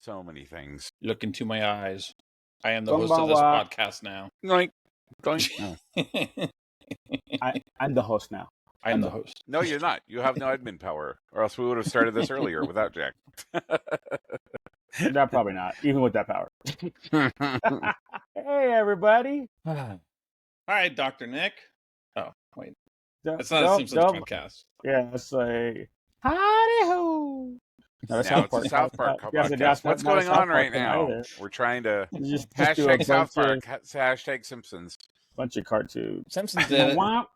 So many things. Look into my eyes. I am the host of this podcast now. Like, No. I'm the host now. I'm the host. No, you're not. You have no admin power, or else we would have started this earlier without Jack. No, probably not. Even with that power. Hey, everybody. All right, Dr. Nick. Oh, wait. That's not Nope, a Simpsons nope. podcast. Yeah, it's like, howdy ho. No, Now it's a South Park podcast. What's going on right now? We're trying to hashtag South Park, hashtag Simpsons. Bunch of cartoons. Simpsons did it. Now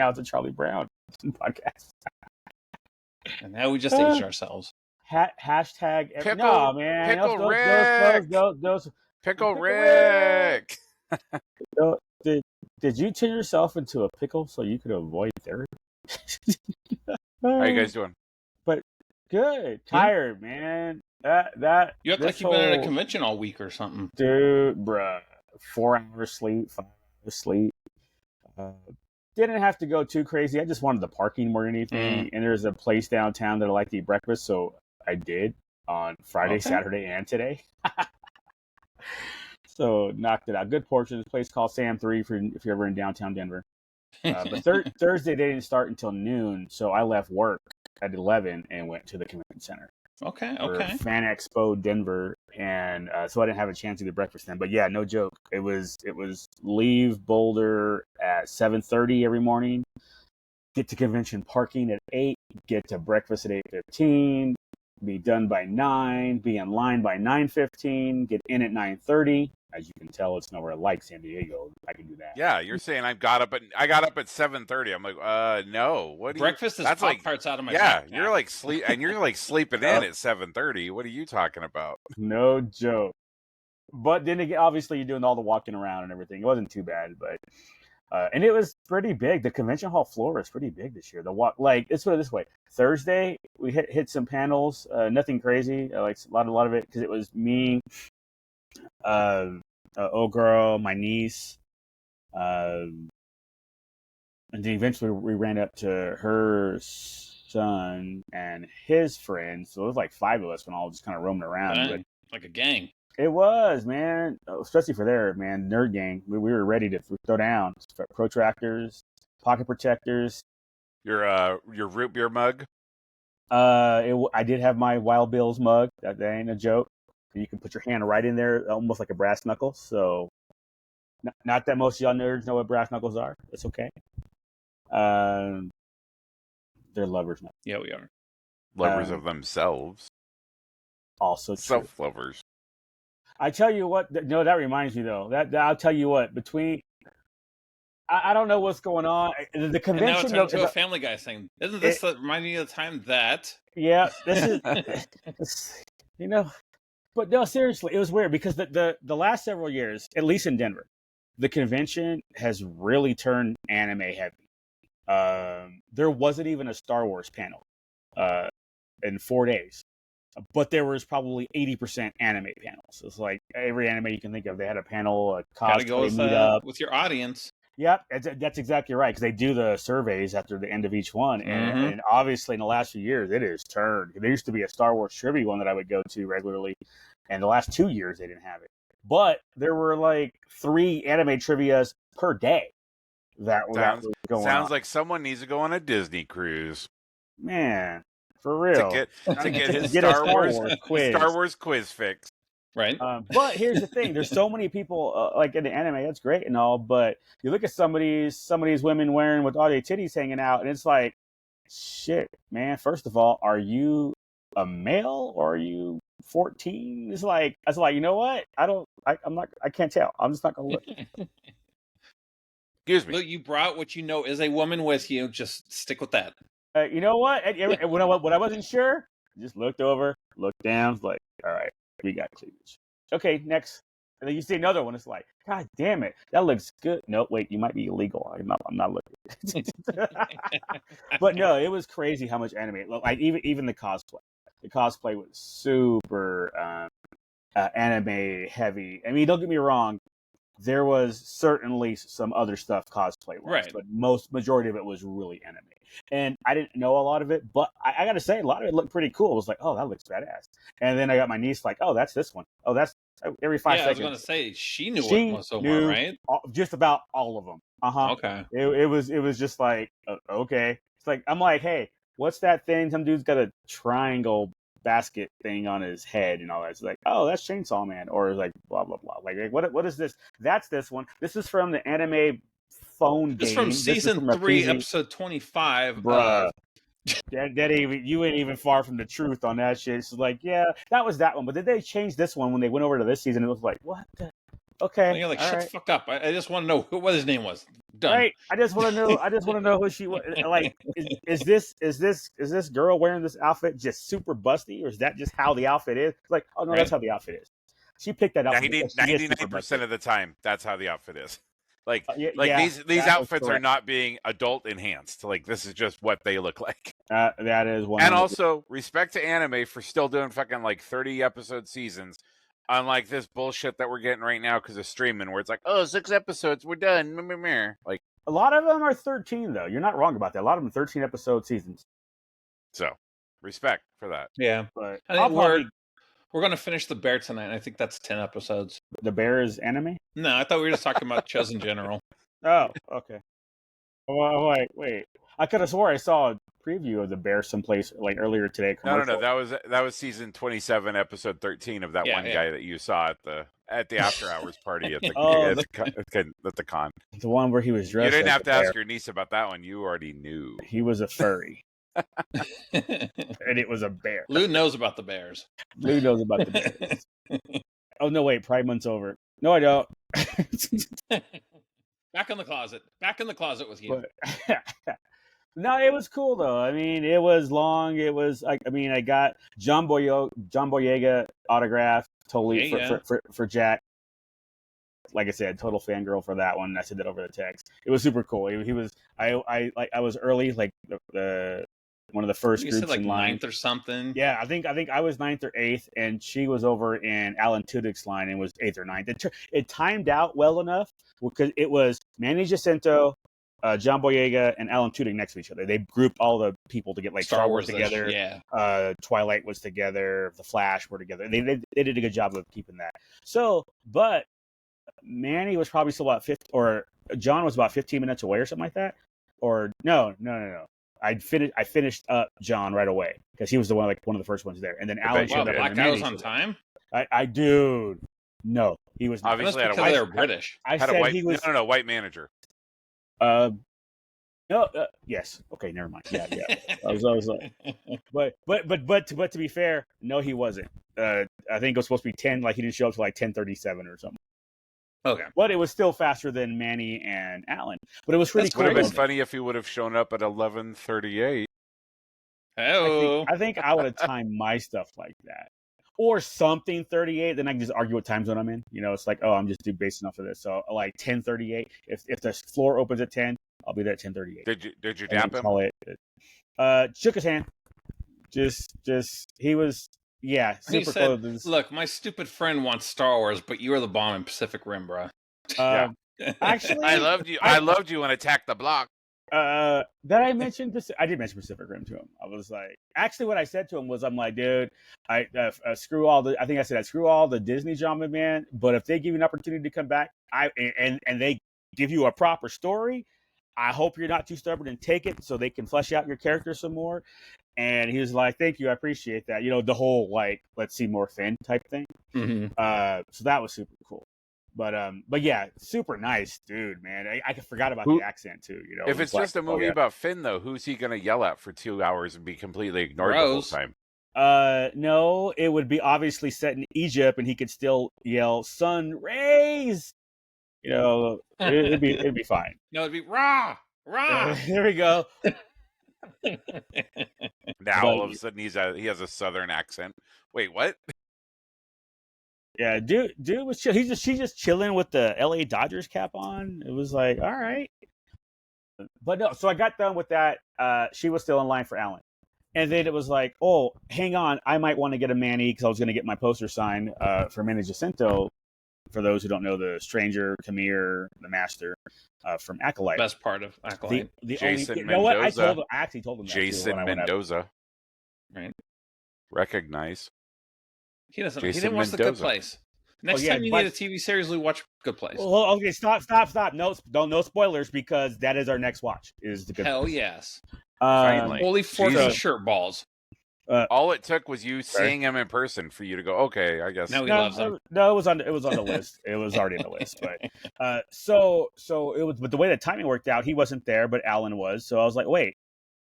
it's a Charlie Brown podcast. And now we just aged ourselves. Hashtag. Pickle, no, man. Pickle Rick. Pickle Rick. Did you turn yourself into a pickle so you could avoid therapy? How are you guys doing? But good. Tired, man. That you act like you've been at a convention all week or something. Dude, bruh. 4 hours sleep, 5 hours sleep. Didn't have to go too crazy. I just wanted the parking more than anything. And there's a place downtown that I like to eat breakfast, so I did on Friday, Saturday, and today. So knocked it out. Good portion. This place called Sam 3 if you're ever in downtown Denver. But Thursday they didn't start until noon, so I left work at 11 and went to the convention center. Okay. Fan Expo Denver, and so I didn't have a chance to do breakfast then. But yeah, no joke. It was leave Boulder at 7:30 every morning, get to convention parking at 8, get to breakfast at 8:15, be done by 9, be in line by 9:15, get in at 9:30. As you can tell, it's nowhere like San Diego. I can do that. Yeah, you're saying I got up at 7:30. I'm like, no. What? Breakfast is that's like parts out of my. Yeah, backpack. you're like sleeping in at 7:30. What are you talking about? No joke. But then again, obviously you're doing all the walking around and everything. It wasn't too bad, but and it was pretty big. The convention hall floor is pretty big this year. Let's put it this way: Thursday we hit some panels, nothing crazy. Like a lot of it because it was me. Old girl, my niece, and then eventually we ran up to her son and his friends. So it was like 5 of us when all just kind of roaming around. But like a gang. It was, man, especially for their nerd gang. We were ready to throw down protractors, pocket protectors. Your root beer mug. I did have my Wild Bill's mug. That ain't a joke. You can put your hand right in there, almost like a brass knuckle. So, not that most of y'all nerds know what brass knuckles are. It's okay. They're lovers now. Yeah, we are. Lovers of themselves. Also true. Self-lovers. I tell you what. No, that reminds me though. That I'll tell you what. I don't know what's going on. The convention. And now it turned to a Family Guy thing. Isn't this reminding you of the time that? Yeah, this is. But no, seriously, it was weird because the last several years, at least in Denver, the convention has really turned anime heavy. There wasn't even a Star Wars panel in 4 days, but there was probably 80% anime panels. It's like every anime you can think of. They had a panel, a cosplay meetup with your audience. Yep, that's exactly right, because they do the surveys after the end of each one. And obviously in the last few years, it has turned. There used to be a Star Wars trivia one that I would go to regularly, and the last 2 years they didn't have it. But there were like 3 anime trivias per day that was going on. Sounds like someone needs to go on a Disney cruise. Man, for real. To get his Star Wars quiz fix. Right. But here's the thing: there's so many people like in the anime. That's great and all, but you look at some of these women wearing with all their titties hanging out, and it's like, shit, man. First of all, are you a male or are you 14? It's like you know what? I can't tell. I'm just not gonna look. Excuse me. Look, you brought what you know is a woman with you. Just stick with that. You know what? When I wasn't sure, just looked over, looked down, was like, all right. We got cleavage. Okay, next. And then you see another one. It's like, God damn it, that looks good. No, wait, you might be illegal. I'm not looking. But no, it was crazy how much anime. Like even the cosplay. The cosplay was super anime heavy. I mean, don't get me wrong. there was certainly some other stuff cosplay wise, Right. but majority of it was really anime. And I didn't know a lot of it, but I got to say, a lot of it looked pretty cool. It was like, oh, that looks badass. And then I got my niece like, oh, that's this one. Oh, that's every 5 seconds. I was going to say, she knew what was so far, right? Just about all of them. Okay. It was just like, okay. It's like, I'm like, hey, what's that thing? Some dude's got a triangle basket thing on his head and all that. It's like, oh, that's Chainsaw Man, or like blah blah blah. Like what is this? That's this one. This is from the anime phone game. This is from season 3, episode 25. Bruh. You ain't even far from the truth on that shit. It's like, yeah, that was that one. But did they change this one when they went over to this season? It was like, what the? Okay. And you're like, shut the fuck up. I just want to know what his name was. Done. Right. I just want to know who she was. Like, is this girl wearing this outfit just super busty, or is that just how the outfit is? Like, oh no, that's how the outfit is. She picked that outfit. 99% of the time, that's how the outfit is. Like these outfits are not being adult enhanced. Like, this is just what they look like. That is one. And also, respect to anime for still doing fucking like 30 episode seasons. Unlike this bullshit that we're getting right now because of streaming, where it's like, oh, 6 episodes, we're done. Like, a lot of them are 13, though. You're not wrong about that. A lot of them 13 episode seasons. So, respect for that. Yeah, but I think we're going to finish The Bear tonight. I think that's 10 episodes. The Bear is anime? No, I thought we were just talking about shows in general. Oh, okay. Well, like, wait, I could have swore I saw a preview of The Bear someplace like earlier today. No. That was season 27, episode 13 of that guy that you saw at the after hours party at the con. The one where he was dressed. You didn't have to ask your niece about that one. You already knew. He was a furry. And it was a bear. Lou knows about the bears. Lou knows about the bears. Oh no, wait, Pride Month's over. No, I don't. Back in the closet with you. No, it was cool though. I mean, it was long. It was I got John Boyega autograph totally for Jack. Like I said, total fangirl for that one. I said that over the text. It was super cool. He was I was early, like the one of the first groups said like in line. 9th or something. Yeah, I think I was 9th or 8th, and she was over in Alan Tudyk's line and was 8th or 9th. It timed out well enough because it was Manny Jacinto, John Boyega, and Alan Tudyk next to each other. They grouped all the people to get like Star Wars together. Yeah. Twilight was together. The Flash were together. They did a good job of keeping that. So, but Manny was probably still about 50, or John was about 15 minutes away or something like that. Or no. I finished up John right away because he was one of the first ones there, and then Alan showed up. Black guy was on time. Dude, no, he was not. Obviously because they were British. White manager. Yes. Okay, never mind. Yeah. I was like, but to be fair, no, he wasn't. I think it was supposed to be 10. Like he didn't show up till like 10:37 or something. Okay. But it was still faster than Manny and Alan. But it was really cool. Would have been funny if he would have shown up at 11:38. Oh. I think I would have timed my stuff like that. Or something 38, then I can just argue what time zone I'm in. You know, it's like, oh, I'm just based off of this. So like 10:38. If the floor opens at 10, I'll be there at 10:38. Did you dap him? Shook his hand. Just he was super close. Look, my stupid friend wants Star Wars, but you are the bomb in Pacific Rim, bro. Actually, I loved you on Attack the Block. That I mentioned I did mention Pacific Rim to him. I was like, actually, what I said to him was, I'm like, dude, I screw all the. I think I said I screw all the Disney genre, man. But if they give you an opportunity to come back, and they give you a proper story, I hope you're not too stubborn and take it so they can flesh out your character some more. And he was like, thank you, I appreciate that. You know, the whole like, let's see more Finn type thing. Mm-hmm. So that was super cool. But yeah, super nice dude, man. I forgot about the accent too. You know, if it's just a movie about Finn, though, who's he gonna yell at for 2 hours and be completely ignored the whole time? No, it would be obviously set in Egypt, and he could still yell "Sun rays." You know, it'd be fine. No, it'd be rah. There we go. Now all of a sudden he has a southern accent. Wait, what? Yeah, dude was chill. She's just chilling with the LA Dodgers cap on. It was like, all right. But no, so I got done with that. She was still in line for Alan. And then it was like, oh, hang on, I might want to get a Manny because I was going to get my poster signed for Manny Jacinto for those who don't know, the Stranger, Kamir, the Master from Acolyte. Best part of Acolyte. The Jason only, you know what? I Mendoza. actually told him that too Jason when I went up. Mendoza. Right. Recognize. He doesn't. Jason He didn't watch The Good Mendoza. Place. Next yeah, time you but- need a TV series, we watch Good Place. Well, okay, stop. No spoilers, because that is our next watch. Is the Good Hell Place. yes. Finally. Holy for Jesus. shirt balls. All it took was you seeing him in person for you to go, okay, I guess. No, he loves them. No, it was on the list. It was already on the list, but so it was. But the way the timing worked out, he wasn't there, but Alan was. So I was like, wait,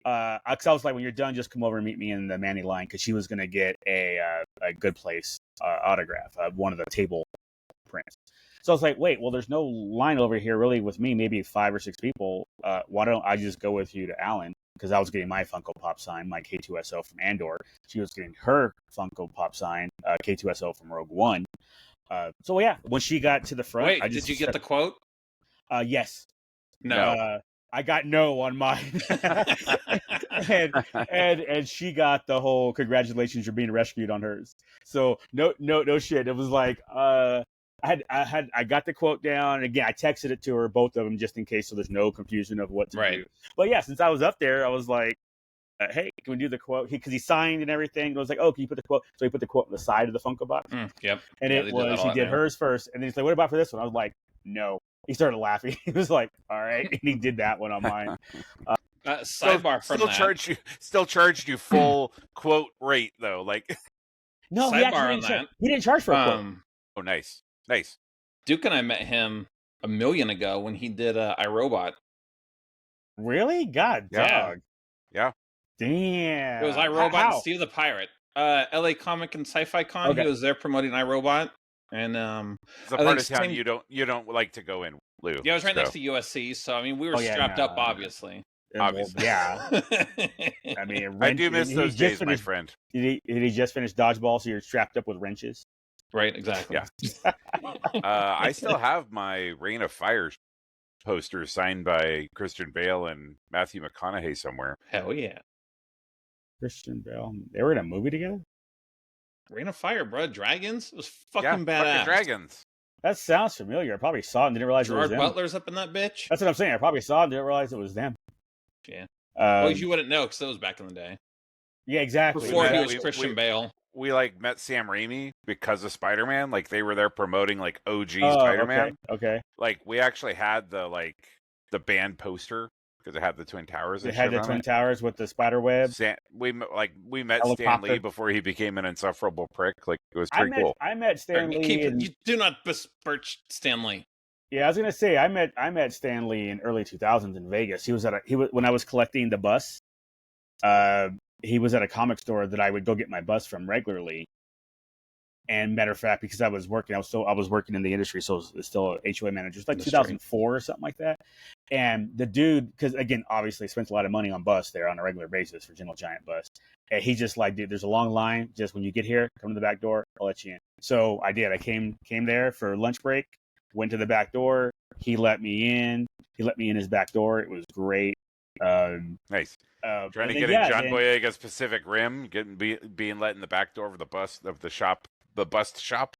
because I was like, when you're done, just come over and meet me in the Manny line, because she was gonna get a Good Place autograph, one of the table prints. So I was like, wait, well, there's no line over here really with me, maybe 5 or 6 people. Why don't I just go with you to Alan? Because I was getting my Funko Pop sign, my K2SO from Andor. She was getting her Funko Pop sign, K2SO from Rogue One. So yeah, when she got to the front, Wait, did you get the quote? Yes. No. I got no on mine, and she got the whole congratulations, you're being rescued on hers. So no shit. It was like I got the quote down. Again, I texted it to her, both of them, just in case, so there's no confusion of what to do. But yeah, since I was up there, I was like, hey, can we do the quote? Because he signed and everything. I was like, oh, can you put the quote? So he put the quote on the side of the Funko box. Yep. And he did hers first. And then he's like, what about for this one? I was like, no. He started laughing. He was like, all right. And he did that one on mine. Sidebar from that. Still charged you full quote rate, though. Like, no, sidebar he didn't charge for a quote. Oh, nice. Duke and I met him a million ago when he did iRobot. Really? God, dog. Yeah. Damn. It was iRobot and Steve the Pirate. LA Comic and Sci-Fi Con. Okay. He was there promoting iRobot. And it's a part of town you don't like to go in, Lou. Yeah, I was right next to USC, so I mean we were strapped up, obviously. Obviously. Yeah. I mean, I do miss those days, my friend. Did he just finish dodgeball, so you're strapped up with wrenches? Right, exactly. Yeah. I still have my Reign of Fire poster signed by Christian Bale and Matthew McConaughey somewhere. Hell yeah. Christian Bale. They were in a movie together? Reign of Fire, bro. Dragons? It was fucking badass. Fucking dragons. That sounds familiar. I probably saw it and didn't realize it was them. Gerard Butler's up in that bitch. That's what I'm saying. I probably saw it and didn't realize it was them. Yeah. Well, you wouldn't know because that was back in the day. Yeah, exactly. Before he was Christian Bale. We met Sam Raimi because of Spider-Man. Like they were there promoting like OG Spider-Man. Okay. Like we actually had the band poster because it had the Twin Towers. It had the Twin Towers with the spider web. We met Stan Lee before he became an insufferable prick. Like it was pretty cool. I met Stan Lee. You do not besmirch Stan Lee. Yeah, I was gonna say I met Stan Lee in early 2000s in Vegas. He was when I was collecting the bus. He was at a comic store that I would go get my bus from regularly. And matter of fact, because I was working in the industry, so I was still a HOA manager. It's like 2004 or something like that. And the dude, because again, obviously spends a lot of money on bus there on a regular basis for Gentle Giant bus. And he just like, dude, there's a long line. Just when you get here, come to the back door. I'll let you in. So I did. I came there for lunch break, went to the back door. He let me in. He let me in his back door. It was great. Nice. Trying to get in John Boyega's Pacific Rim, being let in the back door of the bus shop. The bus shop.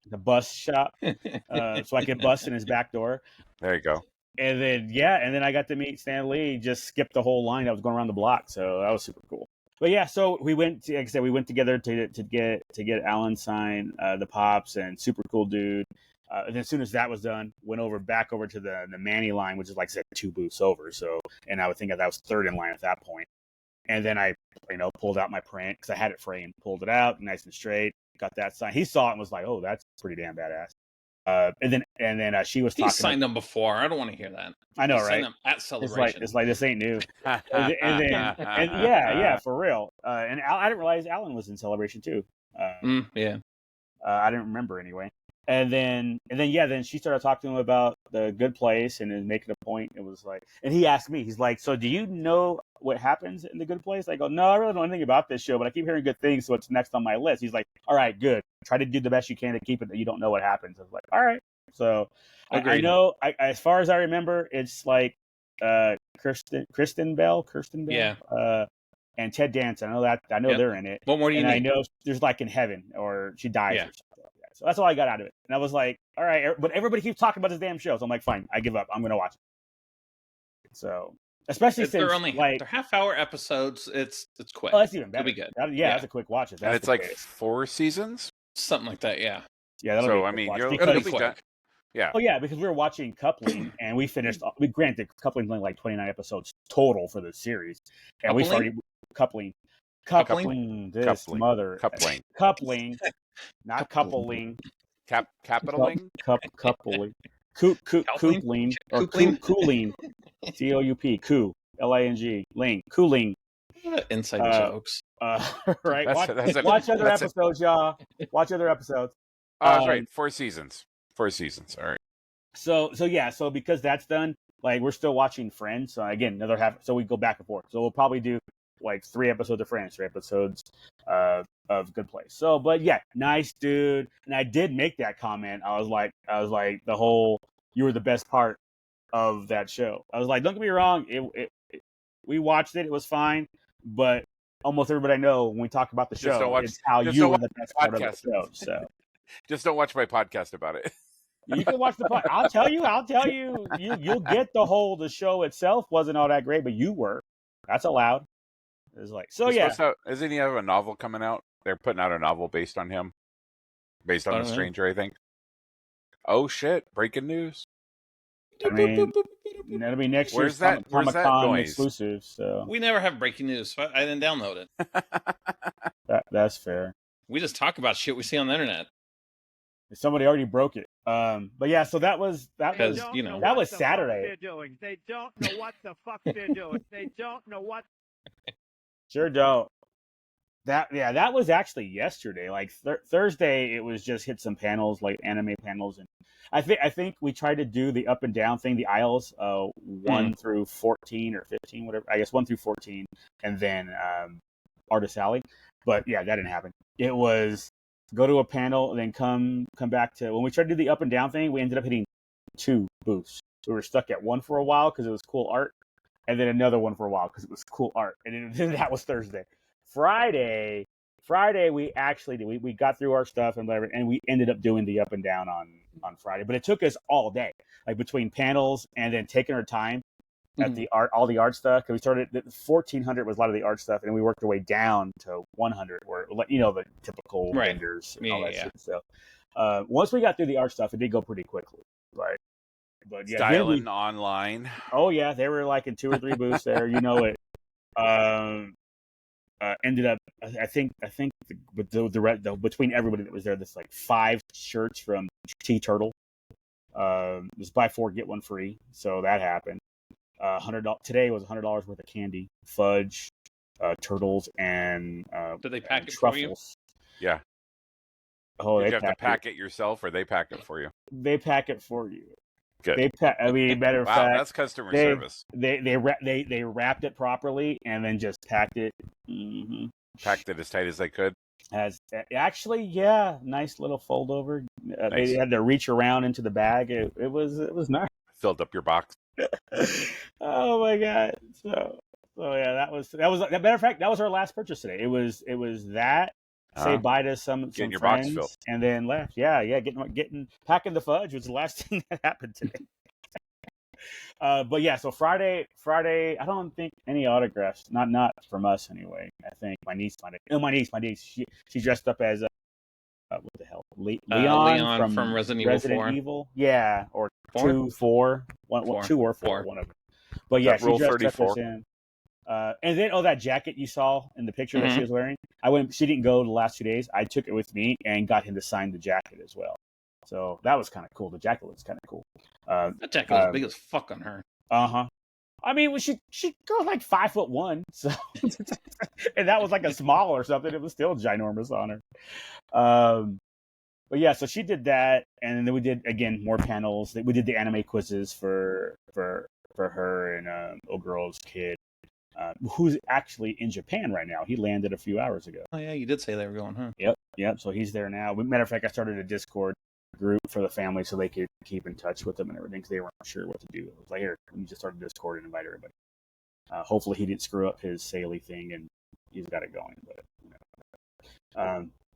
So I could bust in his back door. There you go. And then I got to meet Stan Lee. Just skipped the whole line. I was going around the block, so that was super cool. But yeah, so we went. Like I said, we went together to get Alan sign the pops, and super cool dude. And as soon as that was done, went back over to the Manny line, which is like I said 2 booths over. So, and I would think that was third in line at that point. And then I, pulled out my print because I had it framed, pulled it out nice and straight, got that signed. He saw it and was like, "Oh, that's pretty damn badass." And then she was talking. He signed them before. I don't want to hear that. I know, he right? Signed them at Celebration. It's like this ain't new. and yeah, for real. And I didn't realize Alan was in Celebration too. Yeah. I didn't remember anyway. And then she started talking to him about the Good Place and then making a point. It was like, and he asked me, he's like, "So do you know what happens in the Good Place?" I go, "No, I really don't know anything about this show, but I keep hearing good things, so it's next on my list." He's like, "All right, good. Try to do the best you can to keep it that you don't know what happens." I was like, "All right." So I know, as far as I remember, it's like Kristen Bell, yeah, and Ted Danson. I know they're in it. What more do you need? I know there's like in heaven or she dies. Yeah. Or something like that. So that's all I got out of it. And I was like, all right, but everybody keeps talking about this damn show. So I'm like, fine, I give up. I'm going to watch it. So, especially since they're half-hour episodes. It's quick. Oh, that's even better. It'll be good. That's a quick watch. And it's like 4 seasons? Something like that, yeah. Yeah, that'll be a quick watch. It'll be quick. Yeah. Oh yeah, because we were watching Coupling, and we finished. Granted, Coupling's only like 29 episodes total for the series, and we started Coupling. Coupling. Coupling, not coupling. Capitaling. Coupling. Coupling or cooling. COUP. Coo. LING. Ling. Cooling. Inside jokes. Right. Watch other episodes, y'all. Watch other episodes. That's right. 4 seasons. 4 seasons. All right. So because that's done, like we're still watching Friends. So again, another half. So we go back and forth. So we'll probably do like 3 episodes of Friends, 3 episodes of Good Place. So, but yeah, nice dude. And I did make that comment. I was like the whole you were the best part of that show. I was like, don't get me wrong. We watched it. It was fine, but almost everybody I know when we talk about the show, it's how you were the best part of the show. So. Just don't watch my podcast about it. You can watch the podcast. I'll tell you. You'll get the show itself wasn't all that great, but you were. That's allowed. It's like Isn't he have a novel coming out? They're putting out a novel based on him, based on The Stranger, I think. Oh shit! Breaking news. I mean, that'll be next year's Comic-Con exclusive. So we never have breaking news. So I didn't download it. That's fair. We just talk about shit we see on the internet. Somebody already broke it. But yeah, so that was that was Saturday. They don't know what the fuck they're doing. They don't know what. Sure don't. That was actually yesterday. Like Thursday, it was just hit some panels, like anime panels, and I think we tried to do the up and down thing, the aisles, 1 through 14 or 15, whatever. I guess 1 through 14, and then Artist Alley. But yeah, that didn't happen. It was go to a panel and then come back to when we tried to do the up and down thing. We ended up hitting 2 booths. We were stuck at one for a while because it was cool art, and then another one for a while because it was cool art, and then that was Thursday. Friday, we actually did. We got through our stuff and whatever, and we ended up doing the up and down on Friday. But it took us all day, like between panels and then taking our time at the art, all the art stuff. Because we started at 1400 was a lot of the art stuff, and we worked our way down to 100, where the typical vendors and all that shit. So once we got through the art stuff, it did go pretty quickly, right? But yeah, styling online. Oh yeah, they were like in 2 or 3 booths there. You know it. Ended up, I think between everybody that was there, there's like 5 shirts from T-Turtle. It was buy 4 get 1 free, so that happened. $100 today was $100 worth of candy, fudge, turtles, and did they pack it truffles. For you? Yeah. Oh, Did you have to pack it yourself, or they pack it for you? They pack it for you. Good. Matter of fact, that's customer service. They wrapped it properly and then just packed it. Mm-hmm. Packed it as tight as they could. Nice little fold over. Nice. They had to reach around into the bag. It was nice. Filled up your box. Oh my god! So yeah, that was. Matter of fact, that was our last purchase today. It was that. Say bye to some your friends, box filled. And then left. Yeah, packing the fudge was the last thing that happened today. But yeah, so Friday, I don't think any autographs, not from us anyway. I think my niece might have. My niece, she dressed up as what the hell, Leon from Resident Evil. Yeah, or 2, 4, 2 or 4, one of them. But yeah, she dressed 34. Up as him. And then that jacket you saw in the picture that she was wearing, she didn't go the last 2 days. I took it with me and got him to sign the jacket as well. So that was kind of cool. The jacket looks kind of cool. That jacket was big as fuck on her. I mean, she goes like 5'1", so and that was like a small or something. It was still ginormous on her. But yeah, so she did that, and then we did again more panels. We did the anime quizzes for her and old girl's kid. Who's actually in Japan right now. He landed a few hours ago. Oh, yeah, you did say they were going, huh? Yep. So he's there now. Matter of fact, I started a Discord group for the family so they could keep in touch with them and everything because they weren't sure what to do. I was like, here, let me just start a Discord and invite everybody. Hopefully he didn't screw up his Saley thing and he's got it going. But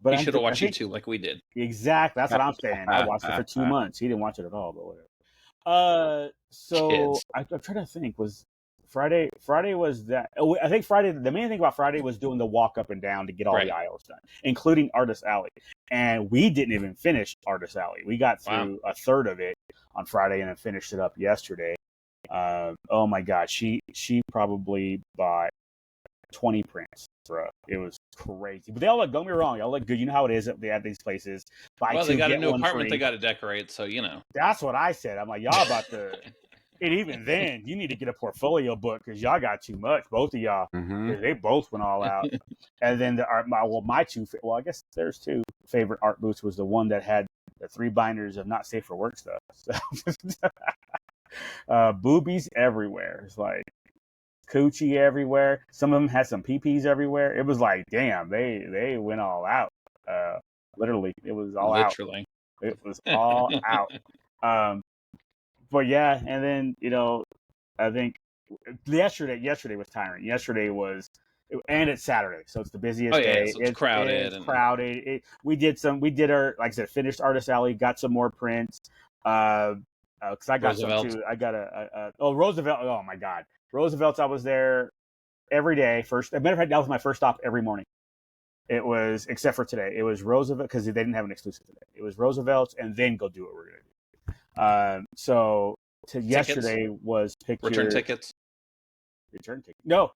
But he should have watched YouTube like we did. Exactly. That's what I'm saying. I watched it for 2 months. He didn't watch it at all, but whatever. So I'm trying to think. Was Friday was that? Oh, I think Friday. The main thing about Friday was doing the walk up and down to get all the aisles done, including Artist Alley. And we didn't even finish Artist Alley. We got through a third of it on Friday and then finished it up yesterday. Oh my God, she probably bought 20 prints, bro. It was crazy. But they all look, don't get me wrong, they all look good. You know how it is at these places. Well, they got a new apartment they got to decorate, so you know. That's what I said. I'm like, y'all about to. And even then, you need to get a portfolio book because y'all got too much, both of y'all. Mm-hmm. They both went all out. And then my two, I guess there's two favorite art booths was the one that had the 3 binders of not safe for work stuff. So, boobies everywhere. It's like coochie everywhere. Some of them had some peepees everywhere. It was like, damn, they went all out. Literally, it was all out. It was all out. But yeah, and then I think yesterday was tiring. And it's Saturday, so it's the busiest day. So it's crowded. It's crowded. We did our, like I said, finished Artist Alley, got some more prints. Because I got Roosevelt. Some too. I got Roosevelt. Oh my God, Roosevelt's. I was there every day. As a matter of fact, that was my first stop every morning. It was, except for today, it was Roosevelt because they didn't have an exclusive today. It was Roosevelt's, and then go do what we're gonna do. So yesterday was pick return tickets. Return tickets. No.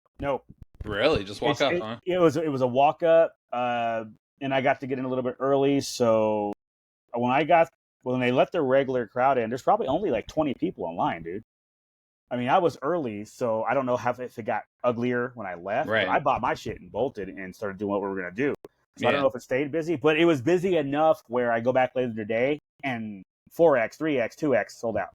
Really, just walk up, huh? It was a walk up, and I got to get in a little bit early. So when they let the regular crowd in, there's probably only like 20 people online, dude. I mean, I was early, so I don't know if it got uglier when I left. Right. But I bought my shit and bolted and started doing what we were going to do. So I don't know if it stayed busy, but it was busy enough where I go back later today and 4X, 3X, 2X sold out.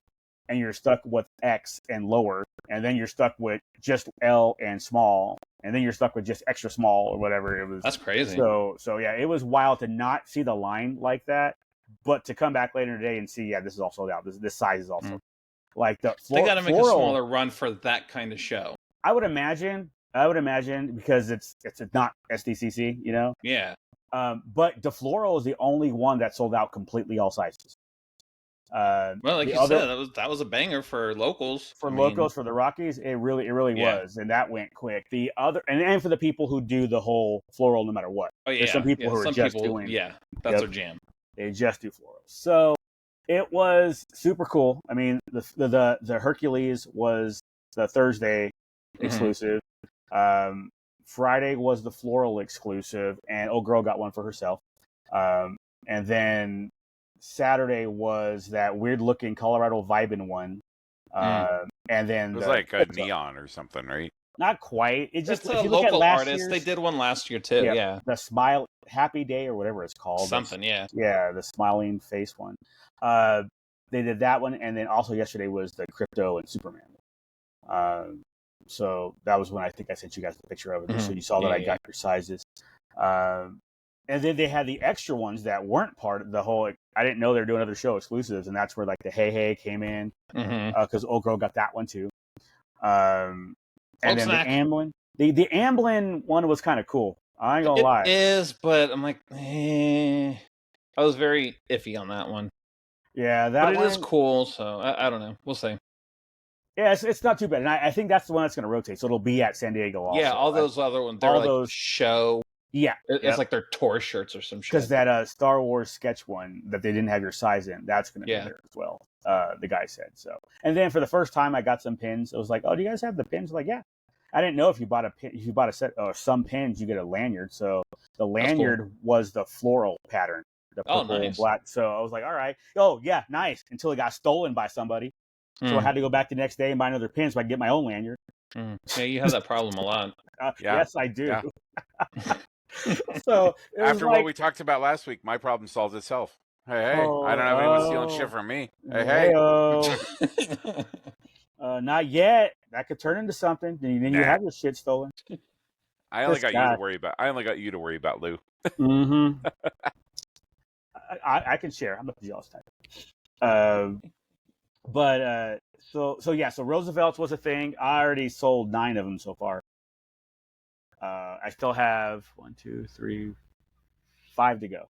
And you're stuck with X and lower, and then you're stuck with just L and small, and then you're stuck with just extra small or whatever it was. That's crazy. So yeah, it was wild to not see the line like that, but to come back later today and see, this is all sold out. This size is also like the they got to make a smaller run for that kind of show. I would imagine because it's not SDCC, Yeah. But the floral is the only one that sold out completely all sizes. Well, like you said, that was a banger for locals. For the Rockies, it really was, and that went quick. The other, and for the people who do the whole floral no matter what. Oh yeah. There's some people who are just doing. Yeah, that's their jam. They just do floral. So it was super cool. I mean, the Hercules was the Thursday exclusive. Friday was the floral exclusive, and old girl got one for herself. And then Saturday was that weird looking Colorado Vibin one. And then it was like a neon or something, right? Not quite. It just a local artist. They did one last year too. Yeah. The Smile Happy Day or whatever it's called. Something. Yeah, the smiling face one. They did that one, and then also yesterday was the Crypto and Superman. So that was when I think I sent you guys the picture of it, so you saw that I got your sizes. And then they had the extra ones that weren't part of the whole. I didn't know they were doing other show exclusives, and that's where like the Hey came in because old girl got that one too. And then the Amblin, the Amblin one was kind of cool. I ain't gonna lie. It is, but I'm like, I was very iffy on that one. Yeah, but it is cool. So I don't know. We'll see. Yeah, it's not too bad, and I think that's the one that's going to rotate. So it'll be at San Diego also. Yeah, all those other ones. They're like those show. Yeah, it's like their tour shirts or some shit. Because that Star Wars sketch one that they didn't have your size in, that's going to be there as well. The guy said so. And then for the first time, I got some pins. I was like, "Oh, do you guys have the pins?" Like, yeah. I didn't know if you bought a set or some pins, you get a lanyard. So the lanyard was the floral pattern, the purple and black. So I was like, "All right, oh yeah, nice." Until it got stolen by somebody, so I had to go back the next day and buy another pin so I could get my own lanyard. Yeah, you have that problem a lot. Yes, I do. Yeah. So after what we talked about last week, my problem solves itself. Hey, I don't have anyone stealing shit from me. Hey. Not yet. That could turn into something. Then you have your shit stolen. I only got you to worry about, Lou. Mm-hmm. I can share. I'm not the jealous type. So Roosevelt's was a thing. I already sold 9 of them so far. I still have 1, 2, 3, 5 to go.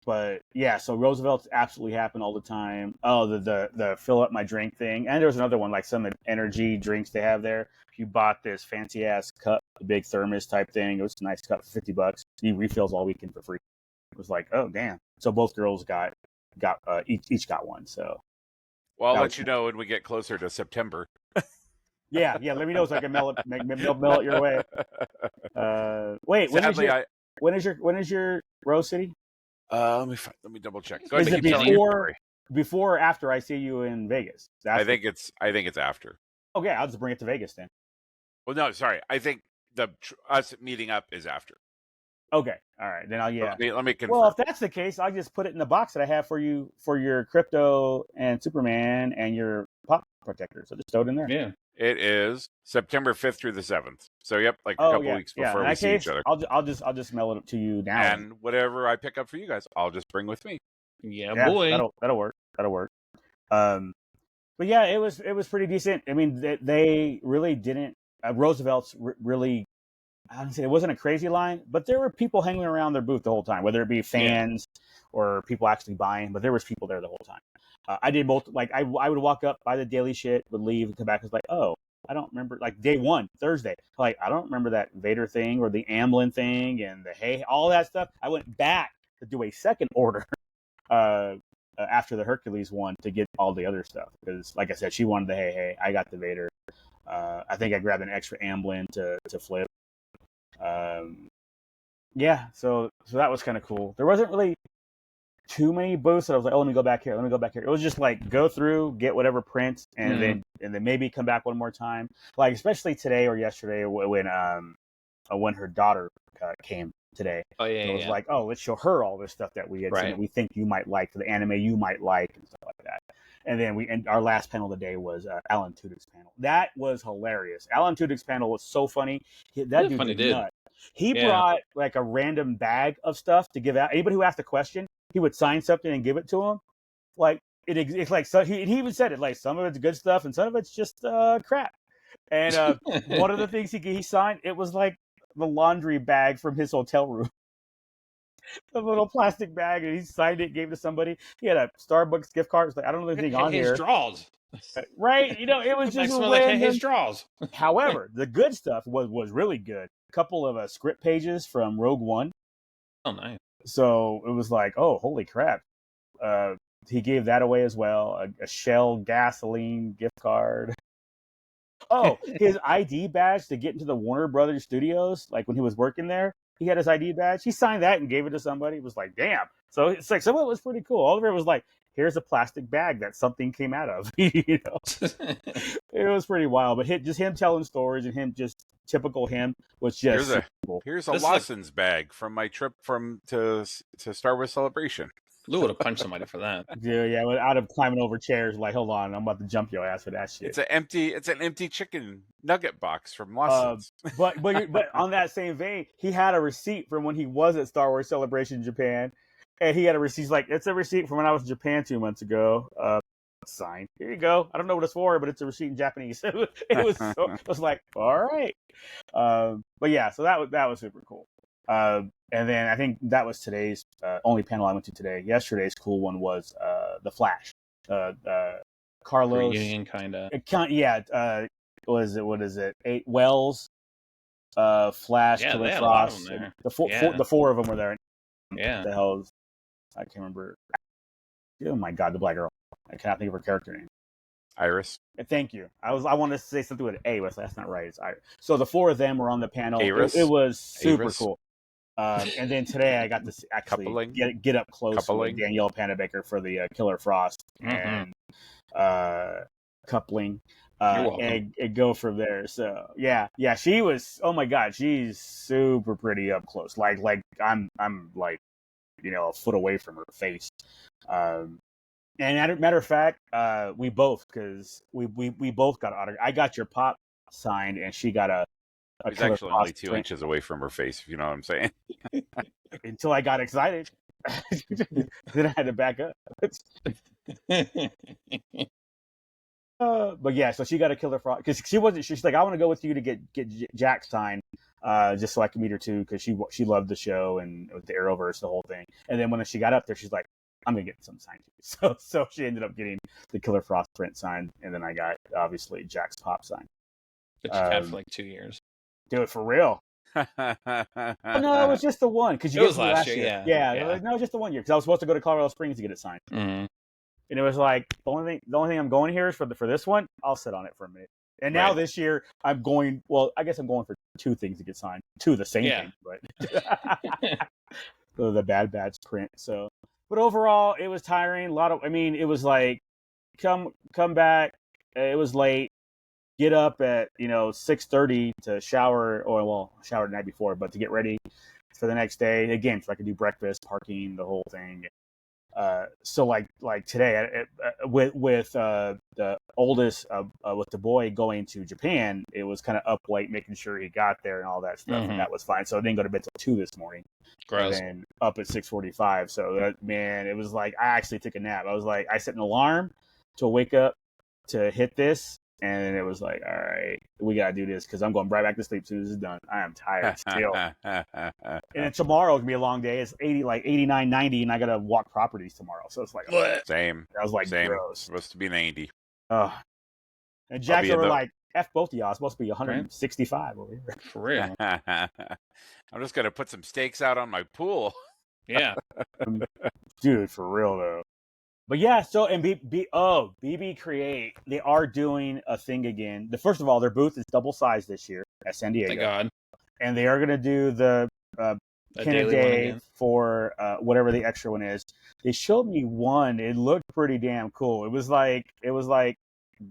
But yeah, so Roosevelt's absolutely happen all the time. Oh, the fill up my drink thing, and there was another one like some energy drinks they have there. If you bought this fancy ass cup, the big thermos type thing, it was a nice cup for $50. You refills all weekend for free. It was like, oh damn! So both girls got each got one. So well, I'll let you know when we get closer to September. yeah. Let me know so I can mail it your way. Wait, sadly, when is your Rose City? Let me double check. Is it before or after I see you in Vegas? I think it's after. Okay, I'll just bring it to Vegas then. Well, no, sorry. I think us meeting up is after. Okay, all right. Then let me confirm. Well, if that's the case, I'll just put it in the box that I have for you for your crypto and Superman and your pop protector. So just throw it in there. Yeah. It is September 5th through the 7th. So yep, like a couple weeks before we see each other. I'll just mail it up to you now. And whatever I pick up for you guys, I'll just bring with me. Yeah, boy. That'll work. But yeah, it was pretty decent. I mean, they really didn't. Roosevelt's really. I don't say it wasn't a crazy line, but there were people hanging around their booth the whole time, whether it be fans or people actually buying. But there was people there the whole time. I did both. Like I would walk up, buy the daily shit, would leave, and come back. And was like, oh, I don't remember. Like day one, Thursday, like I don't remember that Vader thing or the Amblin thing and the all that stuff. I went back to do a second order after the Hercules one to get all the other stuff because, like I said, she wanted the hey. I got the Vader. I think I grabbed an extra Amblin to flip. So that was kind of cool. There wasn't really too many booths that I was like, oh, let me go back here. It was just like go through, get whatever prints, and then maybe come back one more time. Like especially today or yesterday when her daughter came today. Oh yeah, it was like, oh, let's show her all this stuff that we had seen that we think you might like, the anime you might like, and stuff like that. And then our last panel of the day was Alan Tudyk's panel. That was hilarious. Alan Tudyk's panel was so funny. That dude was nuts. He brought like a random bag of stuff to give out. Anybody who asked a question, he would sign something and give it to him. Like it's like so he even said it like some of it's good stuff and some of it's just crap. And one of the things he signed, it was like the laundry bag from his hotel room. The little plastic bag, and he signed it, gave it to somebody. He had a Starbucks gift card. It's like, I don't know anything on here. His draws. Right? You know, it was just like his draws. However, the good stuff was really good. A couple of script pages from Rogue One. Oh, nice. So it was like, oh, holy crap. He gave that away as well. A Shell gasoline gift card. Oh, his ID badge to get into the Warner Brothers studios, like when he was working there. He had his ID badge. He signed that and gave it to somebody. It was like, damn. So it's like some of it was pretty cool. All of it was like, here's a plastic bag that something came out of. You know, it was pretty wild. But just him telling stories and him just typical him was just cool. Here's a Lawson's bag from my trip to Star Wars Celebration. Lou would have punched somebody for that. Yeah, out of climbing over chairs, like, hold on, I'm about to jump your ass for that shit. It's an empty chicken nugget box from Lawson's. But on that same vein, he had a receipt from when he was at Star Wars Celebration in Japan, and he had a receipt. He's like, it's a receipt from when I was in Japan 2 months ago. Signed. Here you go. I don't know what it's for, but it's a receipt in Japanese. It was like, all right. But yeah, so that was super cool. And then I think that was today's only panel I went to today. Yesterday's cool one was the Flash. Carlos reunion kind of. What is it? 8 Wells, Flash, Killer Frost. The four of them were there. Yeah. The hell I can't remember. Oh my god, the black girl. I cannot think of her character name. Iris. Thank you. I wanted to say something with A, but that's not right. It's Iris. So the 4 of them were on the panel. It was super cool. And then today I got to actually get up close with Danielle Panabaker for the Killer Frost and coupling and go from there. So yeah, she was. Oh my god, she's super pretty up close. Like I'm like, you know, a foot away from her face. And matter of fact, we both got autographed. I got your pop signed, and she got a. He's actually only 2 inches away from her face, if you know what I'm saying. Until I got excited. Then I had to back up. But yeah, so she got a Killer Frost because she's like, I want to go with you to get Jack signed. just so I could meet her too, because she loved the show and with the Arrowverse, the whole thing. And then when she got up there, she's like, I'm gonna get some signed too. So she ended up getting the Killer Frost print signed, and then I got obviously Jack's Pop signed. Which you had for like 2 years. Do it for real. Oh, no, it was just the one because you it was last year. Yeah. No, just the 1 year because I was supposed to go to Colorado Springs to get it signed. Mm-hmm. And it was like the only thing I'm going here is for this one. I'll sit on it for a minute. And now this year I'm going. Well, I guess I'm going for 2 things to get signed. 2 of the same thing, but the Bad Batch print. So, but overall, it was tiring. It was like come back. It was late. Get up at 6:30 to shower, shower the night before, but to get ready for the next day again, so I could do breakfast, parking, the whole thing. So like today with the oldest with the boy going to Japan, it was kind of up late making sure he got there and all that stuff, and that was fine. So I didn't go to bed till 2 this morning. Gross. And then up at 6:45. So man, it was like I actually took a nap. I was like, I set an alarm to wake up to hit this. And it was like, all right, we got to do this because I'm going right back to sleep as soon as it's done. I am tired still. And then tomorrow going to be a long day. It's 89, 90, and I got to walk properties tomorrow. So it's like, same. I was like, same. Gross. Supposed to be 90. And Jack's over like, F both of y'all. It's supposed to be 165 over here. For real. I'm just going to put some stakes out on my pool. Yeah. Dude, for real, though. But yeah, so and BB Create, they are doing a thing again. First of all, their booth is double sized this year at San Diego. Thank God. And they are going to do the Ken a Day for whatever the extra one is. They showed me one. It looked pretty damn cool. It was like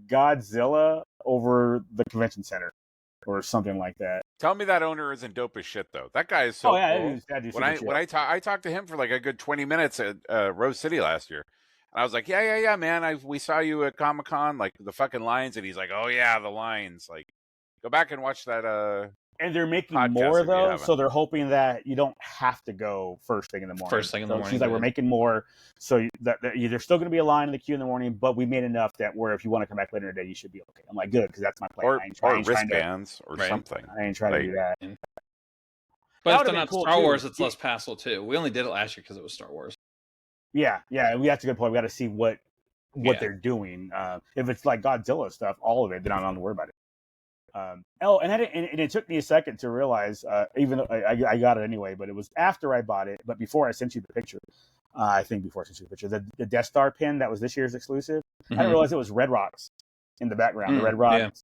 Godzilla over the convention center or something like that. Tell me that owner isn't dope as shit though. That guy is so cool. When I talked to him for like a good 20 minutes at Rose City last year. And I was like, yeah, man. We saw you at Comic-Con, like the fucking lines. And he's like, oh yeah, the lines. Like, go back and watch that. And they're making more though, so they're hoping that you don't have to go first thing in the morning. She's like, we're making more, so that there's still going to be a line in the queue in the morning, but we made enough that where if you want to come back later in the day, you should be okay. I'm like, good, because that's my plan. Or wristbands or something. I ain't trying to do that. But if they're not Star Wars, it's less hassle too. We only did it last year because it was Star Wars. Yeah, that's a good point. We got to see what they're doing. If it's like Godzilla stuff, all of it, then I don't have to worry about it. And it took me a second to realize, even though I got it anyway, but it was after I bought it, but before I sent you the picture. I think before I sent you the picture, the Death Star pin that was this year's exclusive. I didn't realize it was Red Rocks in the background. The Red Rocks.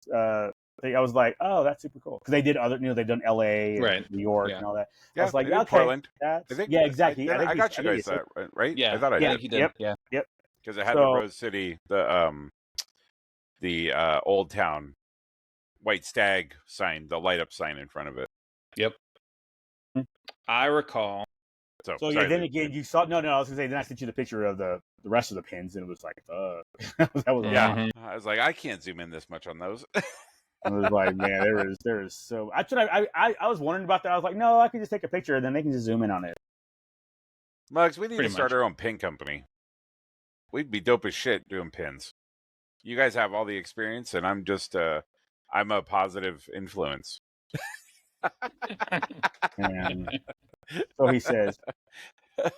I was like, oh, that's super cool because they did they've done L.A. and New York and all that. Yeah, I was like, okay, Portland. Exactly. I got you guys that right. Yeah, I thought I did. He did. Yep. Because it had the Rose City, the Old Town White Stag sign, the light up sign in front of it. Yep. I recall. So yeah, then again, you saw. No, I was gonna say. Then I sent you the picture of the rest of the pins, and it was like, that was I was like, I can't zoom in this much on those. I was like, man, there is so. I was wondering about that. I was like, no, I can just take a picture, and then they can just zoom in on it. Mugs, we need to start our own pin company. We'd be dope as shit doing pins. You guys have all the experience, and I'm just I'm a positive influence. So he says. But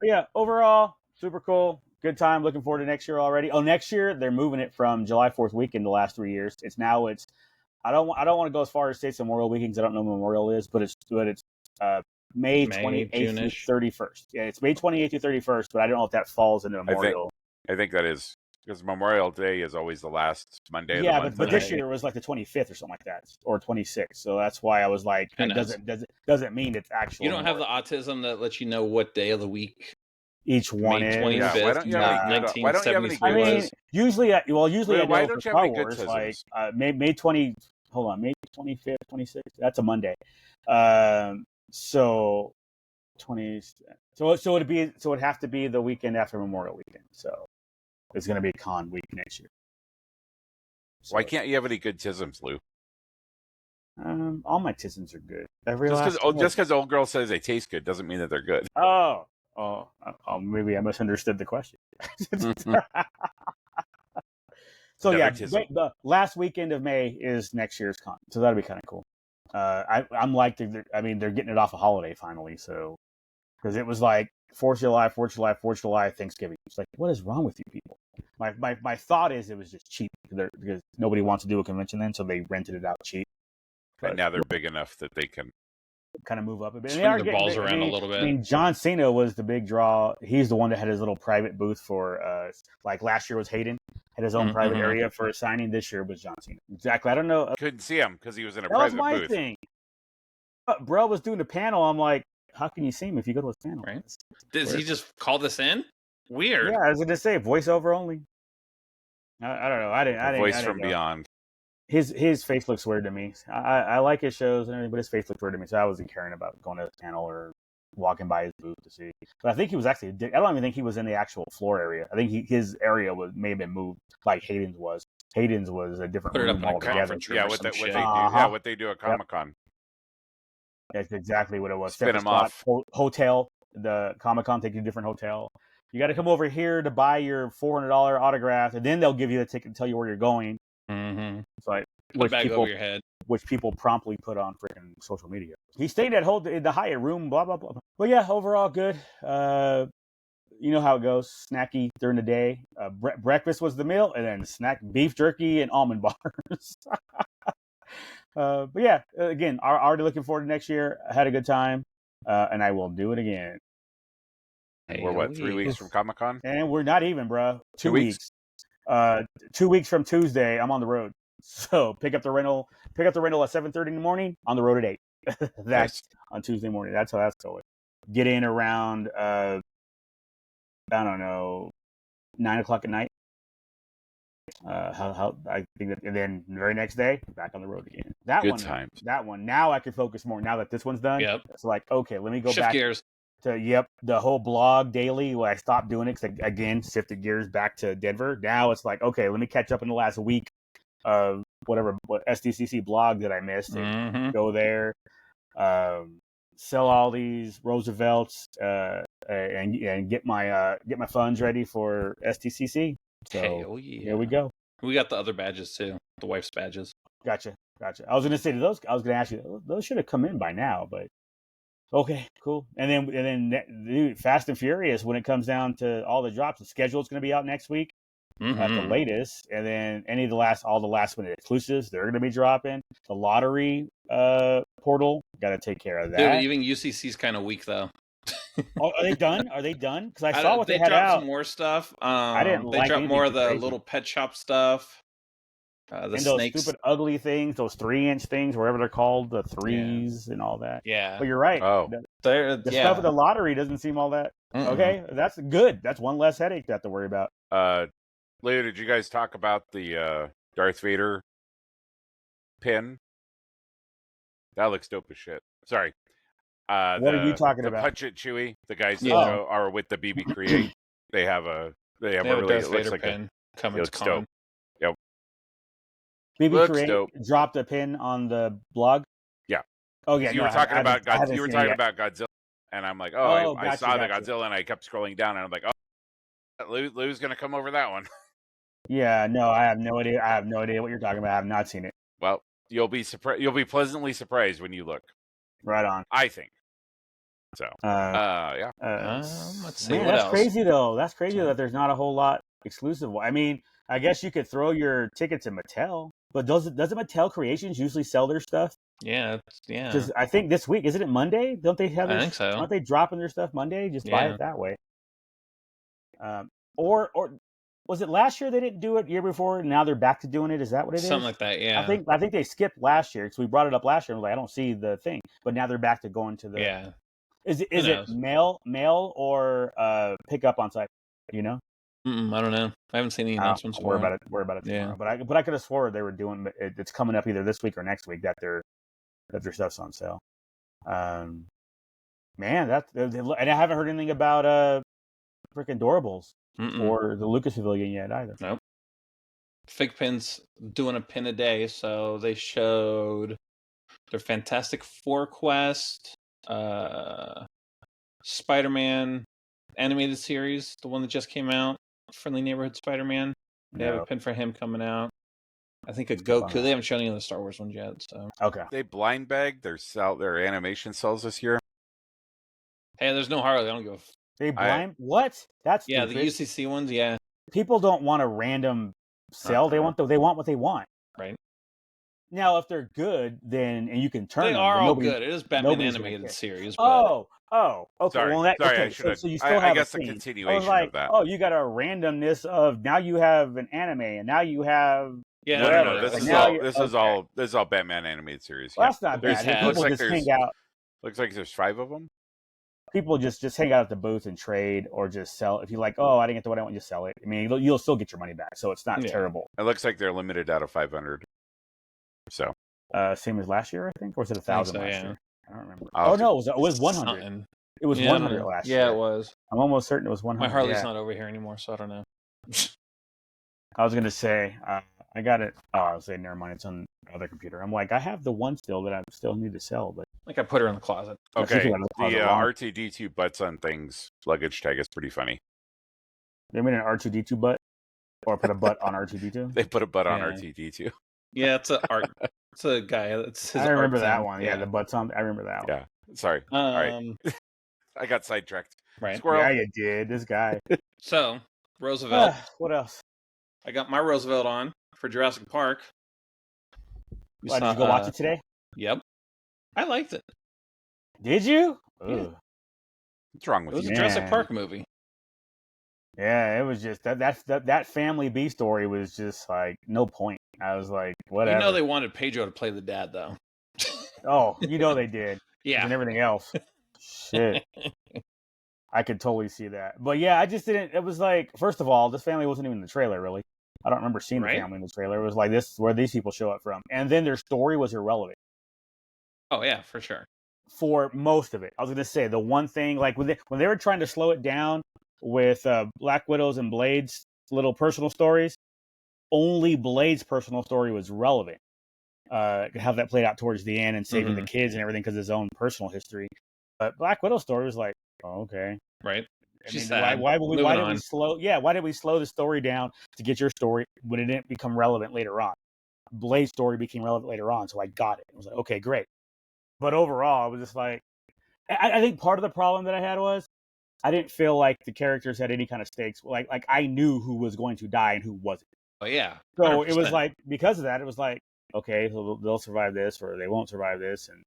yeah, overall, super cool. Good time. Looking forward to next year already. Oh, next year they're moving it from July 4th weekend the last 3 years. I don't want to go as far as say Memorial weekend because I don't know when Memorial is, but it's May 28th through 31st. Yeah, it's May 28th through 31st, but I don't know if that falls into Memorial. I think that is because Memorial Day is always the last Monday of the month. But this year it was like the 25th or something like that, or 26th. So that's why I was like, it doesn't mean it's actually. You don't have the autism that lets you know what day of the week each one May 25th, is. Why don't you have any I mean, usually I why know don't for you have any Star good Wars, like May 20. Hold on, May 25th, 26th. That's a Monday. So 20. So it'd have to be the weekend after Memorial Weekend. So it's going to be con week next year. So, why can't you have any good tisms, Lou? All my tisms are good. Just because old girl says they taste good doesn't mean that they're good. Oh, maybe I misunderstood the question. So yeah, the last weekend of May is next year's con, so that'll be kind of cool. I'm like, they're getting it off a holiday finally. So, because it was like 4th of July, 4th of July, 4th of July, Thanksgiving. It's like, what is wrong with you people? My thought is it was just cheap because nobody wants to do a convention then, so they rented it out cheap. But now they're big enough that they can kind of move up a bit. Swing the balls around a little bit. I mean, John Cena was the big draw. He's the one that had his little private booth for, like last year was Hayden, had his own private area for a signing. This year was John Cena. Exactly. I don't know. Couldn't see him because he was in a that private was my booth. thing. Bro was doing the panel. I'm like, how can you see him if you go to his panel? Right. Does he just call this in? Weird. Yeah, I was going to say voiceover only. I don't know. I didn't. Voice from beyond. His face looks weird to me. I like his shows and everything, but his face looks weird to me. So I wasn't caring about going to his panel or walking by his booth to see. But I think he was actually. I don't even think he was in the actual floor area. I think his area may have been moved like Hayden's was. Hayden's was a different room altogether. Yeah, what they do. Yeah, what they do at Comic-Con. That's exactly what it was. Spin them off. Hotel. The Comic-Con take you to a different hotel. You got to come over here to buy your $400 autograph, and then they'll give you the ticket and tell you where you're going. Mm-hmm. It's like put a bag over your head, which people promptly put on freaking social media. He stayed at the Hyatt room, blah blah blah. But yeah, overall good. You know how it goes. Snacky during the day. Breakfast was the meal, and then snack beef jerky and almond bars. But yeah, again, already looking forward to next year. I had a good time, and I will do it again. Hey, we're 3 weeks from Comic-Con? And we're not even, bro. 2 weeks. 2 weeks from Tuesday, I'm on the road. So pick up the rental at 7:30 in the morning, on the road at 8. That's nice. On Tuesday morning. That's how that's going. Get in around I don't know, 9:00 at night. How I think that, and then the very next day, back on the road again. That one. Now I can focus more. Now that this one's done, it's like, okay, let me go Shift gears to the whole blog daily. Where I stopped doing it because again shifted gears back to Denver. Now it's like, okay, let me catch up in the last week of what SDCC blog that I missed. And go there, sell all these Roosevelts, and get my funds ready for SDCC. So here we go. We got the other badges too, the wife's badges. Gotcha. I was gonna say I was gonna ask you, those should have come in by now, but okay, cool. And then dude, Fast and Furious, when it comes down to all the drops, the schedule is gonna be out next week at the latest, and then all the last minute exclusives, they're gonna be dropping. The lottery portal, gotta take care of that. Dude, even UCC's kind of weak though. Oh, are they done? Because I saw what they had dropped out. some more stuff. I didn't they like dropped more of the crazy. Little pet shop stuff. The and snakes. Those stupid ugly things, those 3-inch things, whatever they're called, the threes and all that. Yeah. But you're right. Oh. The stuff with the lottery doesn't seem all that. Okay, that's good. That's one less headache to have to worry about. Leo, did you guys talk about the Darth Vader pin? That looks dope as shit. Sorry. What are you talking about? Punch It Chewy, the guys that are with the BB Create. They have a really Darth Vader like pin coming to con. Dope. Yep. BB Looks Create dope. dropped a pin on the blog. Yeah. Oh yeah. You were talking about Godzilla, and I'm like, I saw the Godzilla, and I kept scrolling down, and I'm like, Lou's gonna come over that one. Yeah. No, I have no idea. I have no idea what you're talking about. I have not seen it. Well, you'll be surprised. You'll be pleasantly surprised when you look. Right on. I think. So, yeah. Let's see man, what that's else. crazy though. That's crazy that there's not a whole lot exclusive. I mean, I guess you could throw your tickets at Mattel, but doesn't Mattel Creations usually sell their stuff? Yeah. Because I think this week, isn't it Monday? Don't they have? I think so. Aren't they dropping their stuff Monday? Just buy it that way. Or was it last year they didn't do it? Year before, and now they're back to doing it. Is that what it is? Something like that. Yeah. I think they skipped last year because we brought it up last year. And I was like, I don't see the thing, but now they're back to going to the. Yeah. Is it mail or pick up on site? You know. I don't know. I haven't seen any announcements. Worry about it. Tomorrow. Yeah. But I could have swore they were doing. It's coming up either this week or next week that their stuff's on sale. Man, and I haven't heard anything about freaking Doorables or the Lucas Pavilion yet either. Nope. Fig Pin's doing a pin a day, so they showed their Fantastic Four quest, Spider-Man animated series, the one that just came out, Friendly Neighborhood Spider-Man. They have a pin for him coming out. I think a Goku. They haven't shown any of the Star Wars ones yet. So okay, they blind bag their animation cells this year. Hey, there's no Harley. I don't give a. They blind what? That's yeah, stupid. the UCC ones. Yeah, people don't want a random cell. They want what they want. Right. Now, if they're good, then and you can turn them. They are all good. It is Batman animated series. But... Oh, okay. Sorry, well, I should have. So you still have I guess a the theme. continuation like, of that. Oh, you got a randomness of now you have an anime, and now you have no. This is all Batman animated series. Well, that's not bad. People just hang out. Looks like there's 5 of them. People just hang out at the booth and trade, or just sell. If you like, I didn't get the what I want, just sell it. I mean, you'll still get your money back, so it's not terrible. It looks like they're limited out of 500. So, same as last year, I think, or was it 1,000 last year? I don't remember. No, it was 100. Something. It was 100 last year. Yeah, it was. I'm almost certain it was 100. My Harley's not over here anymore, so I don't know. I was gonna say I got it. Oh, I was saying never mind. It's on the other computer. I'm like, I have the one still that I still need to sell, but I put her in the closet. Okay, the R2D2 butts on things luggage tag is pretty funny. They made an R2D2 butt, or put a butt on R2D2. They put a butt on R2D2. Yeah, it's a art. It's a guy. It's his. I remember that one. Yeah, the butts on. I remember that one. Yeah. Sorry. All right. I got sidetracked. Right. Squirrel. Yeah, you did. This guy. So Roosevelt. What else? I got my Roosevelt on for Jurassic Park. Did you go watch it today? Yep. I liked it. Did you? Yeah. What's wrong with you? It was a Jurassic Park movie. Yeah, it was just that family B story was just like no point. I was like, whatever. You know they wanted Pedro to play the dad though. Oh, you know they did. Yeah. And everything else. Shit. I could totally see that. But yeah, I just didn't. It was like, first of all, this family wasn't even in the trailer, really. I don't remember seeing the family in the trailer. It was like, this is where these people show up from. And then their story was irrelevant. Oh, yeah, for sure. For most of it. I was going to say, the one thing, like when they were trying to slow it down with Black Widow's and Blade's little personal stories, only Blade's personal story was relevant. How that played out towards the end and saving the kids and everything because of his own personal history. But Black Widow's story was like, oh, okay. Right. Why did we slow? Yeah, why did we slow the story down to get your story when it didn't become relevant later on? Blade's story became relevant later on, so I got it. I was like, okay, great. But overall, I was just like, I think part of the problem that I had was I didn't feel like the characters had any kind of stakes. Like I knew who was going to die and who wasn't. Oh yeah. 100%. So it was like, because of that, it was like, okay, so they'll survive this or they won't survive this, and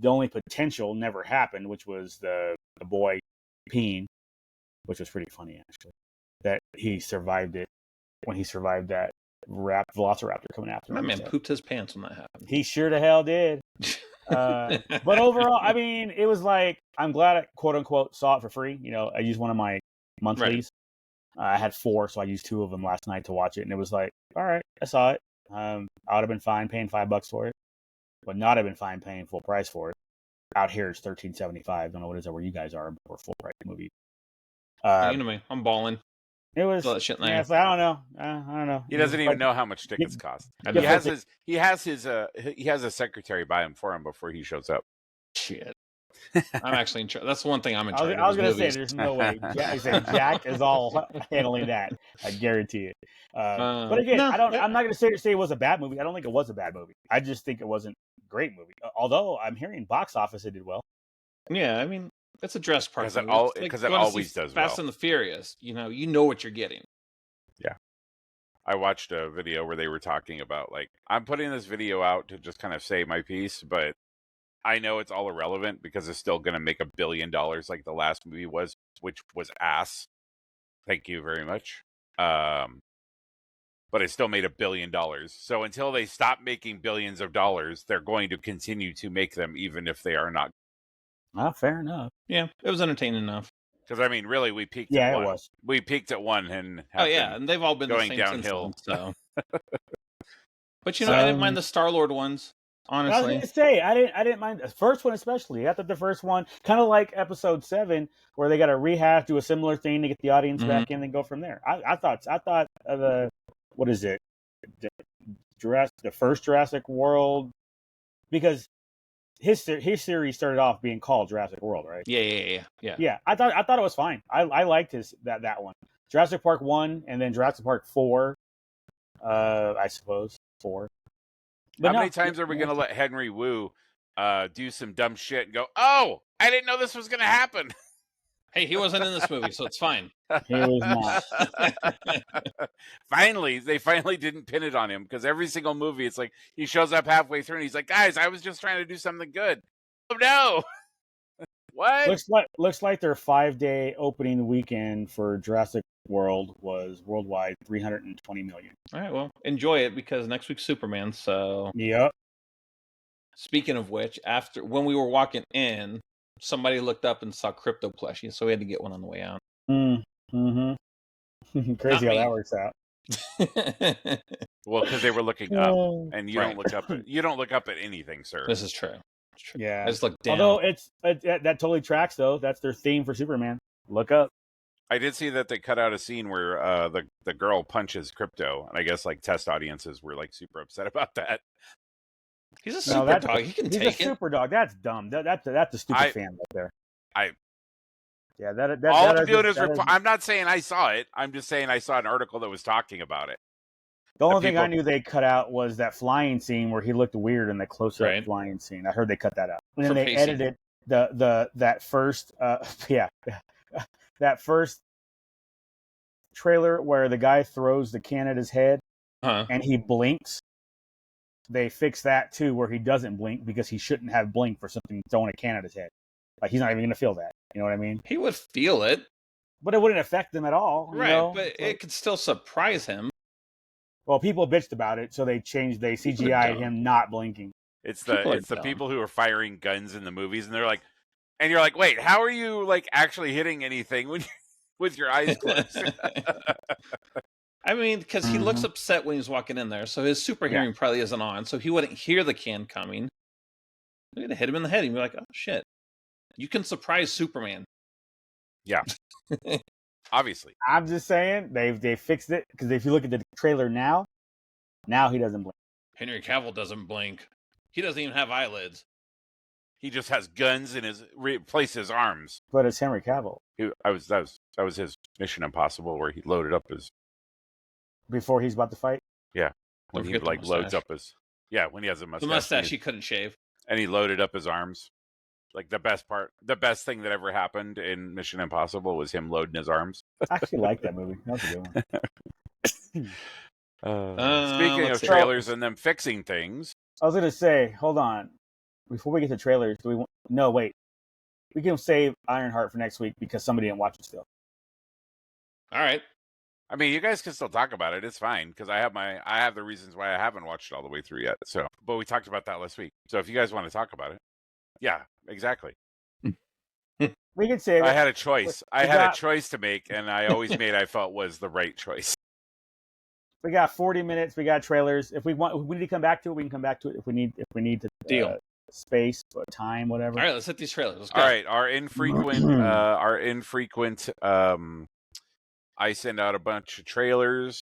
the only potential never happened, which was the boy peeing, which was pretty funny actually. That he survived it when he survived that velociraptor coming after him. My man pooped his pants when that happened. He sure the hell did. But overall, I mean, it was like, I'm glad I quote unquote saw it for free. You know, I used one of my monthlies. Right. I had 4, so I used 2 of them last night to watch it, and it was like, all right, I saw it. I would have been fine paying $5 for it, but not have been fine paying full price for it. Out here it's $13.75. I don't know what it is where you guys are for full price movie. You know me, I'm balling. It was. That shit I don't know. I don't know. He doesn't even know how much tickets cost. He has a secretary buy them for him before he shows up. Shit. I'm actually in charge. That's one thing I'm in charge of. I was going to say, there's no way. Jack is all handling that. I guarantee it. But again, I'm not going to say it was a bad movie. I don't think it was a bad movie. I just think it wasn't a great movie. Although I'm hearing box office it did well. Yeah, I mean, it's a Jurassic Park movie. Because it always does well. Fast and the Furious. You know what you're getting. Yeah. I watched a video where they were talking about, like, I'm putting this video out to just kind of say my piece, but I know it's all irrelevant because it's still going to make $1 billion like the last movie was, which was ass. Thank you very much. But it still made $1 billion. So until they stop making billions of dollars, they're going to continue to make them, even if they are not. Fair enough. Yeah, it was entertaining enough. Because I mean, really, we peaked. Yeah, at 1. It was. We peaked at 1, and and they've all been going the same downhill. So. But I didn't mind the Star-Lord ones. Honestly, I was going to say I didn't mind the first one especially. I thought the first one, kind of like Episode 7, where they got to rehash, do a similar thing to get the audience back in, and go from there. I thought the what is it, the first Jurassic World, because his series started off being called Jurassic World, right? Yeah. I thought it was fine. I liked that one. Jurassic Park 1 and then Jurassic Park 4. I suppose 4. But how many times are we going to let Henry Wu do some dumb shit and go, oh, I didn't know this was going to happen? Hey, he wasn't in this movie, so it's fine. He was not. They finally didn't pin it on him, because every single movie, it's like he shows up halfway through and he's like, guys, I was just trying to do something good. Oh, no. What? Looks like their 5-day opening weekend for Jurassic World was worldwide $320 million. All right, well, enjoy it, because next week's Superman. So, yep. Speaking of which, when we were walking in, somebody looked up and saw crypto plushie, so we had to get one on the way out. Mm-hmm. Crazy how that works out. Well, because they were looking up, and you don't look up. You don't look up at anything, sir. This is true. Yeah, I just looked down. Although that totally tracks, though. That's their theme for Superman. Look up. I did see that they cut out a scene where the girl punches crypto, and I guess like test audiences were like super upset about that. He's a super dog. He can take it. He's a super dog. That's dumb. That's a stupid fan right there. I'm not saying I saw it. I'm just saying I saw an article that was talking about it. The only thing I knew they cut out was that flying scene where he looked weird in the close-up flying scene. I heard they cut that out. And then they edited that first that first trailer where the guy throws the can at his head and he blinks. They fixed that too, where he doesn't blink because he shouldn't have blinked for something throwing a can at his head. Like, he's not even going to feel that. You know what I mean? He would feel it. But it wouldn't affect them at all. Right, you know? But it could still surprise him. Well, people bitched about it, so they CGI'd him not blinking. It's the people who are firing guns in the movies, and you're like, wait, how are you like actually hitting anything with your eyes closed? I mean, because he looks upset when he's walking in there, so his super hearing probably isn't on, so he wouldn't hear the can coming. They're gonna hit him in the head, and be like, "Oh shit!" You can surprise Superman. Yeah, obviously. I'm just saying they fixed it, because if you look at the trailer now he doesn't blink. Henry Cavill doesn't blink. He doesn't even have eyelids. He just has guns in his his arms. But it's Henry Cavill. That was his Mission Impossible, where he loaded up his. Before he's about to fight? Yeah. When he like loads up his. Yeah, when he has a mustache. The mustache he couldn't shave. And he loaded up his arms. Like the best thing that ever happened in Mission Impossible was him loading his arms. I actually like that movie. That was a good one. Speaking of trailers and them fixing things. I was going to say, hold on. Before we get to trailers, no, wait. We can save Ironheart for next week because somebody didn't watch it still. All right. I mean, you guys can still talk about it. It's fine, because I have the reasons why I haven't watched it all the way through yet. So, but we talked about that last week. So if you guys want to talk about it, yeah, exactly. We can say I had a choice. I had a choice to make, and I always made I felt was the right choice. We got 40 minutes. We got trailers. If we need to come back to it, we can come back to it. If we need to deal space, time, whatever. All right, let's hit these trailers. Let's go. All right, our infrequent. I send out a bunch of trailers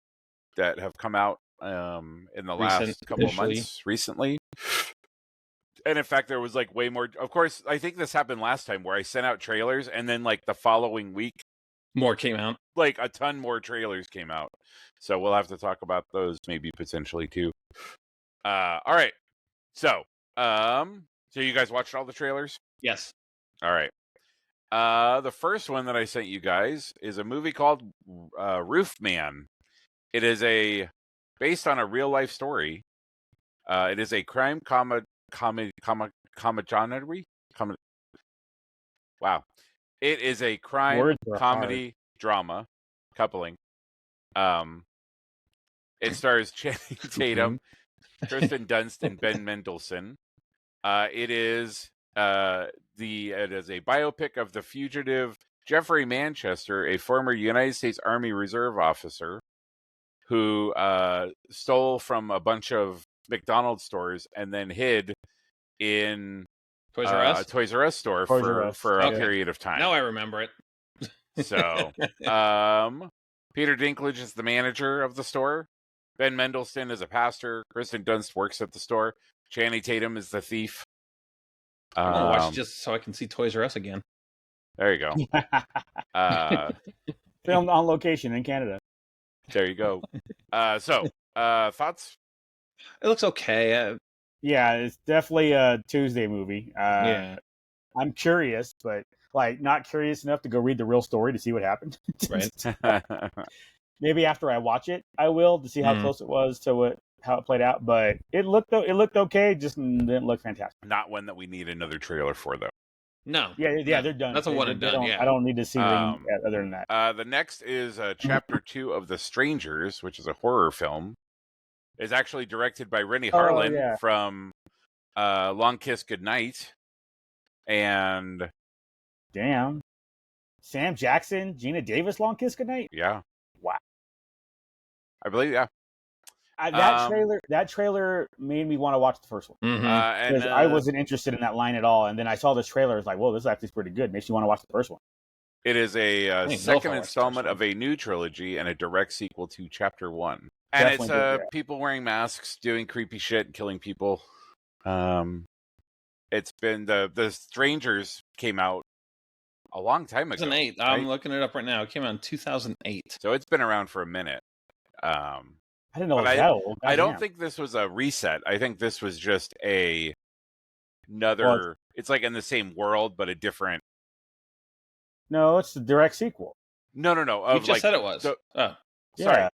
that have come out in the last couple of months recently. And in fact, there was like way more. Of course, I think this happened last time where I sent out trailers and then like the following week, more came out. Like a ton more trailers came out. So we'll have to talk about those maybe potentially too. All right. So you guys watched all the trailers? Yes. All right. The first one that I sent you guys is a movie called Roofman. It is based on a real life story. It is a crime comedy. Wow. It is a crime comedy drama coupling. It stars Channing Tatum, Kristen Dunst, and Ben Mendelsohn. It is a biopic of the fugitive Jeffrey Manchester, a former United States Army Reserve officer who stole from a bunch of McDonald's stores and then hid in a Toys R Us store for a period of time. Now I remember it. So, Peter Dinklage is the manager of the store. Ben Mendelsohn is a pastor. Kristen Dunst works at the store. Channing Tatum is the thief. I want to watch it just so I can see Toys R Us again. There you go. Filmed on location in Canada. There you go. So, thoughts? It looks okay. Yeah, it's definitely a Tuesday movie. Yeah. I'm curious, but like not curious enough to go read the real story to see what happened. Right. Maybe after I watch it, I will to see how close it was to how it played out. But it looked okay, just didn't look fantastic. Not one that we need another trailer for, though. No. Yeah, they're done. That's a one and done. Yeah. I don't need to see anything other than that. The next is Chapter 2 of The Strangers, which is a horror film. Is actually directed by Rennie Harlan from Long Kiss Goodnight. And damn, Sam Jackson, Gina Davis, Long Kiss Goodnight. Yeah. Wow. I believe, yeah. That trailer made me want to watch the first one. Because I wasn't interested in that line at all, and then I saw this trailer. I was like, "Whoa, this is actually pretty good." Makes you want to watch the first one. It is a second installment of a new trilogy and a direct sequel to Chapter 1. And it's people wearing masks, doing creepy shit, and killing people. It's been the Strangers came out a long time ago. 2008. Right? I'm looking it up right now. It came out in 2008. So it's been around for a minute. I didn't know it was that old. I don't think this was a reset. I think this was just another. Well, it's like in the same world, but a different. No, it's the direct sequel. No. You just said it was. Sorry. Yeah.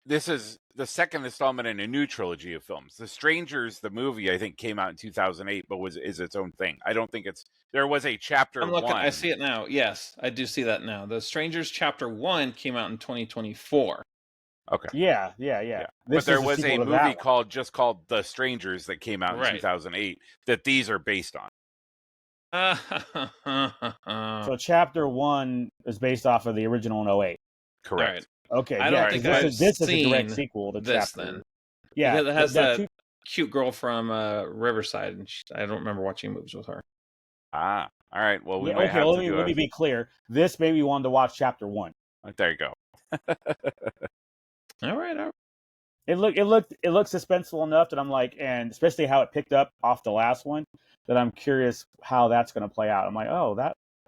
This is the second installment in a new trilogy of films. The Strangers, the movie, I think came out in 2008, but is its own thing. I don't think there was a Chapter 1. I see it now. Yes, I do see that now. The Strangers Chapter 1 came out in 2024. Okay. Yeah. But there was a movie called The Strangers that came out in 2008 that these are based on. So Chapter 1 is based off of the original in 08. Correct. Right. Okay, I don't think this is a direct sequel to this Chapter. Then. Yeah, it has that cute girl from Riverside, and I don't remember watching movies with her. Ah, all right. Well, we might have to let me be clear. This made me want to watch Chapter 1. There you go. All right. It looked suspenseful enough that I'm like, and especially how it picked up off the last one, that I'm curious how that's going to play out. I'm like, oh,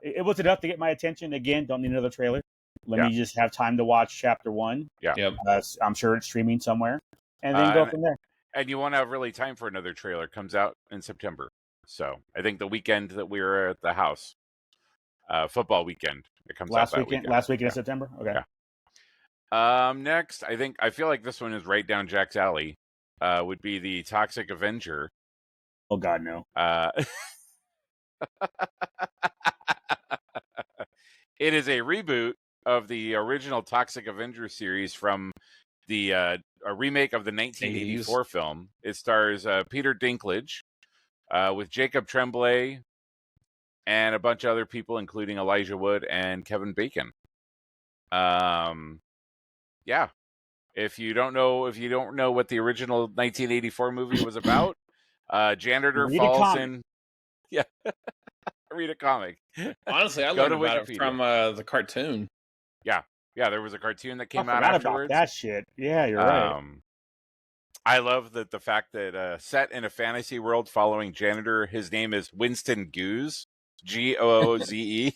it was enough to get my attention. Again, don't need another trailer. Let me just have time to watch Chapter 1. Yeah. Yep. I'm sure it's streaming somewhere, and then go from there. And you won't have really time for another trailer. It comes out in September. So I think the weekend that we were at the house, football weekend, it comes out that weekend. Last weekend of September? Okay. Yeah. Next, I feel like this one is right down Jack's alley, would be the Toxic Avenger. Oh, God, no. It is a reboot of the original Toxic Avenger series from the a remake of the 1984 film. It stars Peter Dinklage with Jacob Tremblay and a bunch of other people, including Elijah Wood and Kevin Bacon. Yeah. If you don't know what the original 1984 movie was about, janitor falls in. Yeah. Read a comic. Honestly, I learned about it from the cartoon. Yeah, there was a cartoon that came out About afterwards. that shit. Yeah, you're right. I love the fact that set in a fantasy world following janitor, his name is Winston Gooze, Gooze.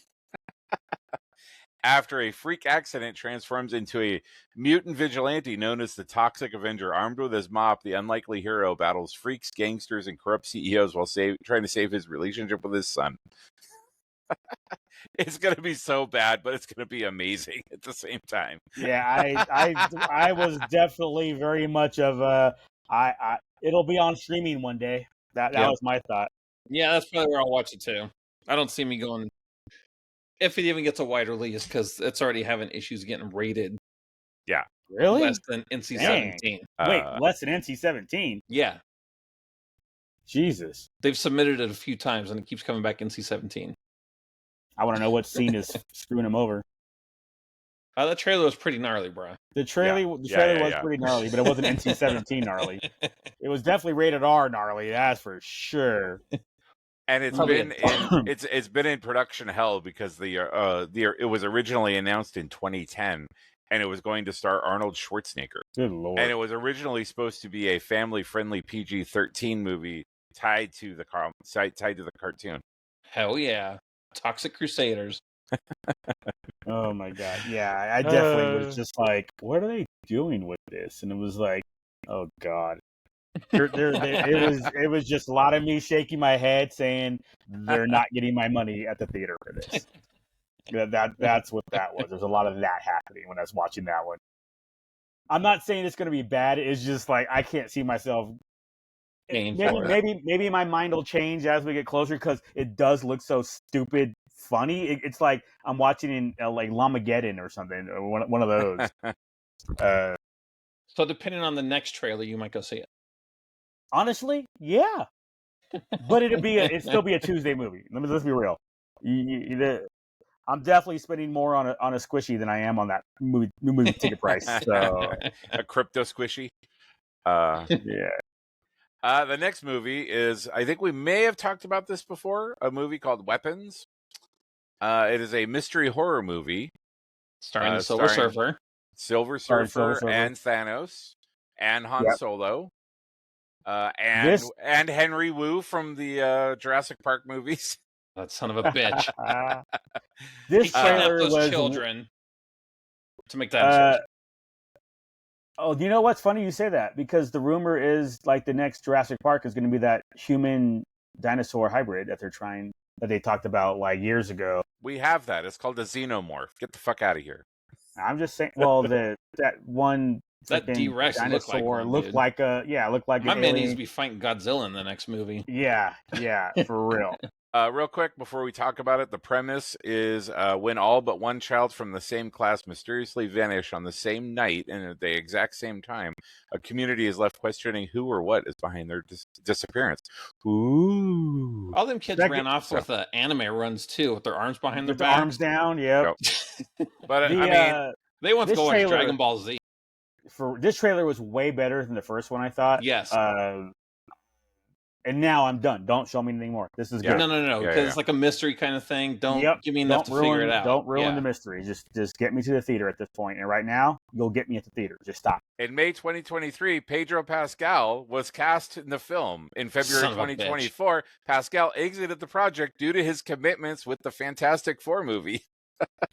After a freak accident transforms into a mutant vigilante known as the Toxic Avenger. Armed with his mop, the unlikely hero battles freaks, gangsters, and corrupt CEOs while trying to save his relationship with his son. It's going to be so bad, but it's going to be amazing at the same time. Yeah, I was definitely very much of it'll be on streaming one day. That was my thought. Yeah, that's probably where I'll watch it too. I don't see me going, if it even gets a wide release, because it's already having issues getting rated. Yeah. Really? Less than NC-17. Wait, less than NC-17? Yeah. Jesus. They've submitted it a few times, and it keeps coming back NC-17. I want to know what scene is screwing him over. That trailer was pretty gnarly, bro. The trailer was pretty gnarly, but it wasn't NC-17 gnarly. It was definitely rated R gnarly, that's for sure. And it's been in production hell because it was originally announced in 2010, and it was going to star Arnold Schwarzenegger. Good Lord! And it was originally supposed to be a family-friendly PG-13 movie tied to the cartoon. Hell yeah! Toxic Crusaders. Oh my God! Yeah, I definitely was just like, what are they doing with this? And it was like, oh God. It was just a lot of me shaking my head saying they're not getting my money at the theater for this. That's what that was. There's a lot of that happening when I was watching that one. I'm not saying it's going to be bad. It's just like I can't see myself. Maybe my mind will change as we get closer because it does look so stupid funny. It's like I'm watching in like Lamageddon or something, or one of those. So depending on the next trailer, you might go see it. Honestly, yeah, but it'd still be a Tuesday movie. Let's be real. I'm definitely spending more on a squishy than I am on that new movie ticket price. So a crypto squishy. Yeah. The next movie is, I think we may have talked about this before, a movie called Weapons. It is a mystery horror movie starring the Silver Surfer. Silver Surfer and Thanos and Han Solo. And Henry Wu from the Jurassic Park movies. That son of a bitch. This trailer was children to make dinosaurs. Oh, you know what's funny you say that? Because the rumor is like the next Jurassic Park is going to be that human dinosaur hybrid that they talked about like years ago. We have that. It's called a xenomorph. Get the fuck out of here. I'm just saying. Well, that D-Rex dinosaur looked like my man needs to be fighting Godzilla in the next movie. Yeah, for real. Real quick, before we talk about it, the premise is when all but one child from the same class mysteriously vanish on the same night and at the exact same time, a community is left questioning who or what is behind their disappearance. Ooh. All them kids ran off with anime runs, too, with their arms behind their back. Arms down, yep. But, they want to go watch Dragon Ball Z. This trailer was way better than the first one, I thought. Yes. And now I'm done. Don't show me anything more. This is good. No. Because it's like a mystery kind of thing. Don't give me enough to figure it out. Don't ruin the mystery. Just get me to the theater at this point. And right now, you'll get me at the theater. Just stop. In May 2023, Pedro Pascal was cast in the film. In February 2024, Pascal exited the project due to his commitments with the Fantastic Four movie.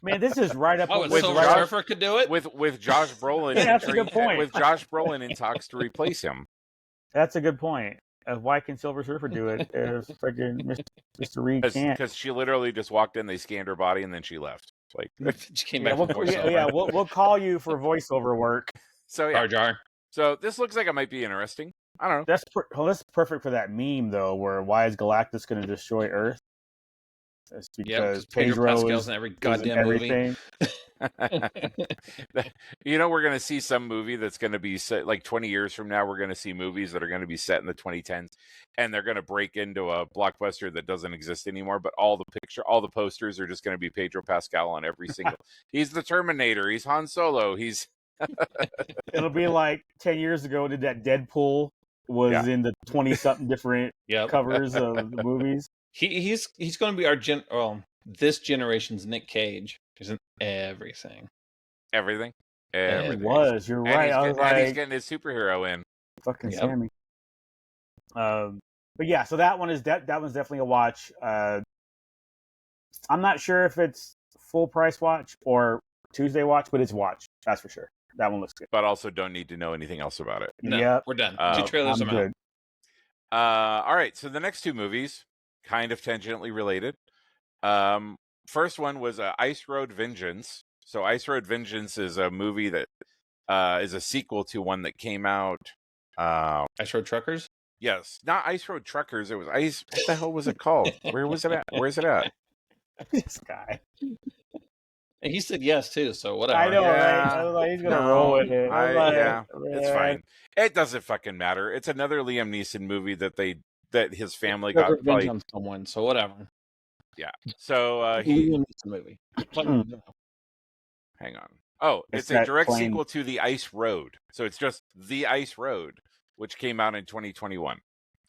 Man, this is right up with Silver Surfer could do it with Josh Brolin. That's a good point. With Josh Brolin in talks to replace him. That's a good point. Why can Silver Surfer do it if freaking Mr. Reed can't? Because she literally just walked in, they scanned her body, and then she left. Like she came back. We'll call you for voiceover work. So Jar Jar. So this looks like it might be interesting. I don't know. That's perfect for that meme though, where why is Galactus going to destroy Earth? That's because Pedro Pascal's in every goddamn movie. We're going to see some movie that's going to be set like 20 years from now. We're going to see movies that are going to be set in the 2010s, and they're going to break into a blockbuster that doesn't exist anymore. But all the posters are just going to be Pedro Pascal on every single. He's the Terminator. He's Han Solo. It'll be like 10 years ago. Did that Deadpool was in the 20-something different covers of the movies. He's going to be this generation's Nick Cage. He's in everything. Everything. It was. You're right. And he's getting his superhero in. Fucking Sammy. But yeah, so that one's definitely a watch. I'm not sure if it's full price watch or Tuesday watch, but it's watch. That's for sure. That one looks good. But also don't need to know anything else about it. No, we're done. 2 trailers are out. All right, so the next 2 movies, kind of tangentially related. First one was Ice Road Vengeance. So Ice Road Vengeance is a movie that is a sequel to one that came out. Ice Road Truckers? Yes, not Ice Road Truckers. It was Ice. What the hell was it called? Where was it at? Where's it at? This guy. And he said yes too. So whatever. I know, right? I was like, he's gonna roll with it. It's fine. It doesn't fucking matter. It's another Liam Neeson movie that his family got revenge on someone. So whatever. Yeah. So Liam Neeson movie. Hang on. Oh, it's a direct sequel to The Ice Road. So it's just The Ice Road, which came out in 2021.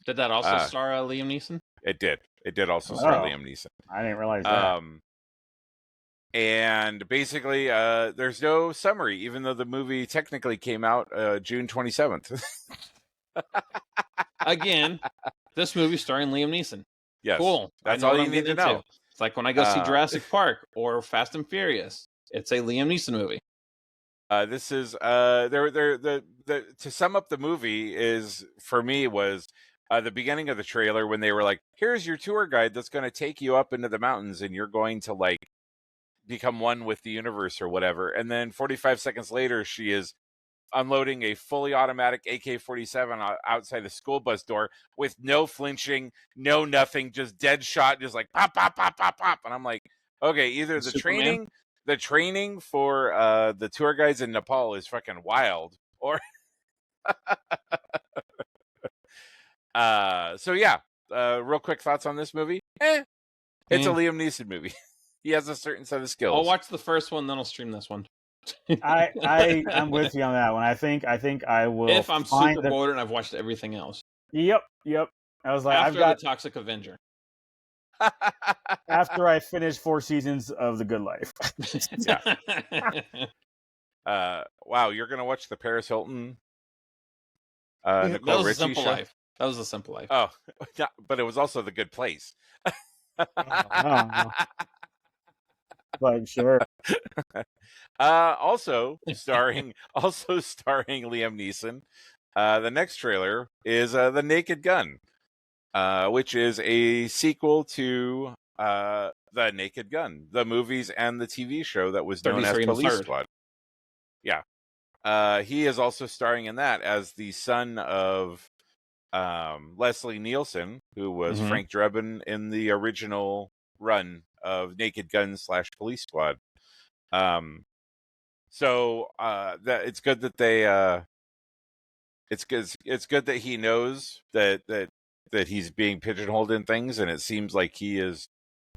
Did that also star Liam Neeson? It did. It did also star Liam Neeson. I didn't realize that. And basically, there's no summary, even though the movie technically came out June 27th. Again, this movie starring Liam Neeson. Yes. Cool. That's all you need to know. It's like when I go see Jurassic Park or Fast and Furious. It's a Liam Neeson movie. This is the to sum up the movie is for me was the beginning of the trailer when they were like, here's your tour guide that's going to take you up into the mountains and you're going to like become one with the universe or whatever. And then 45 seconds later, she is unloading a fully automatic AK-47 outside the school bus door with no flinching, no nothing, just dead shot, just like pop, pop, pop, pop, pop. And I'm like, okay, either the training for the tour guides in Nepal is fucking wild, or so yeah. Real quick thoughts on this movie. It's a Liam Neeson movie. He has a certain set of skills. I'll watch the first one, then I'll stream this one. I'm with you on that one. I think I will. If I'm super bored and I've watched everything else. Yep. I was like, After the Toxic Avenger. After I finish 4 seasons of The Good Life. Yeah. Wow, you're gonna watch the Paris Hilton, that Nicole was Richie a Simple show? Life. That was a Simple Life. Oh, yeah, but it was also The Good Place. Like, sure. Also starring Liam Neeson. The next trailer is The Naked Gun, which is a sequel to The Naked Gun, the movies and the TV show that was known as Police Squad. Yeah. He is also starring in that as the son of Leslie Nielsen, who was Frank Drebin in the original run of Naked Gun / Police Squad. So that it's good that they it's good that he knows that he's being pigeonholed in things, and it seems like he is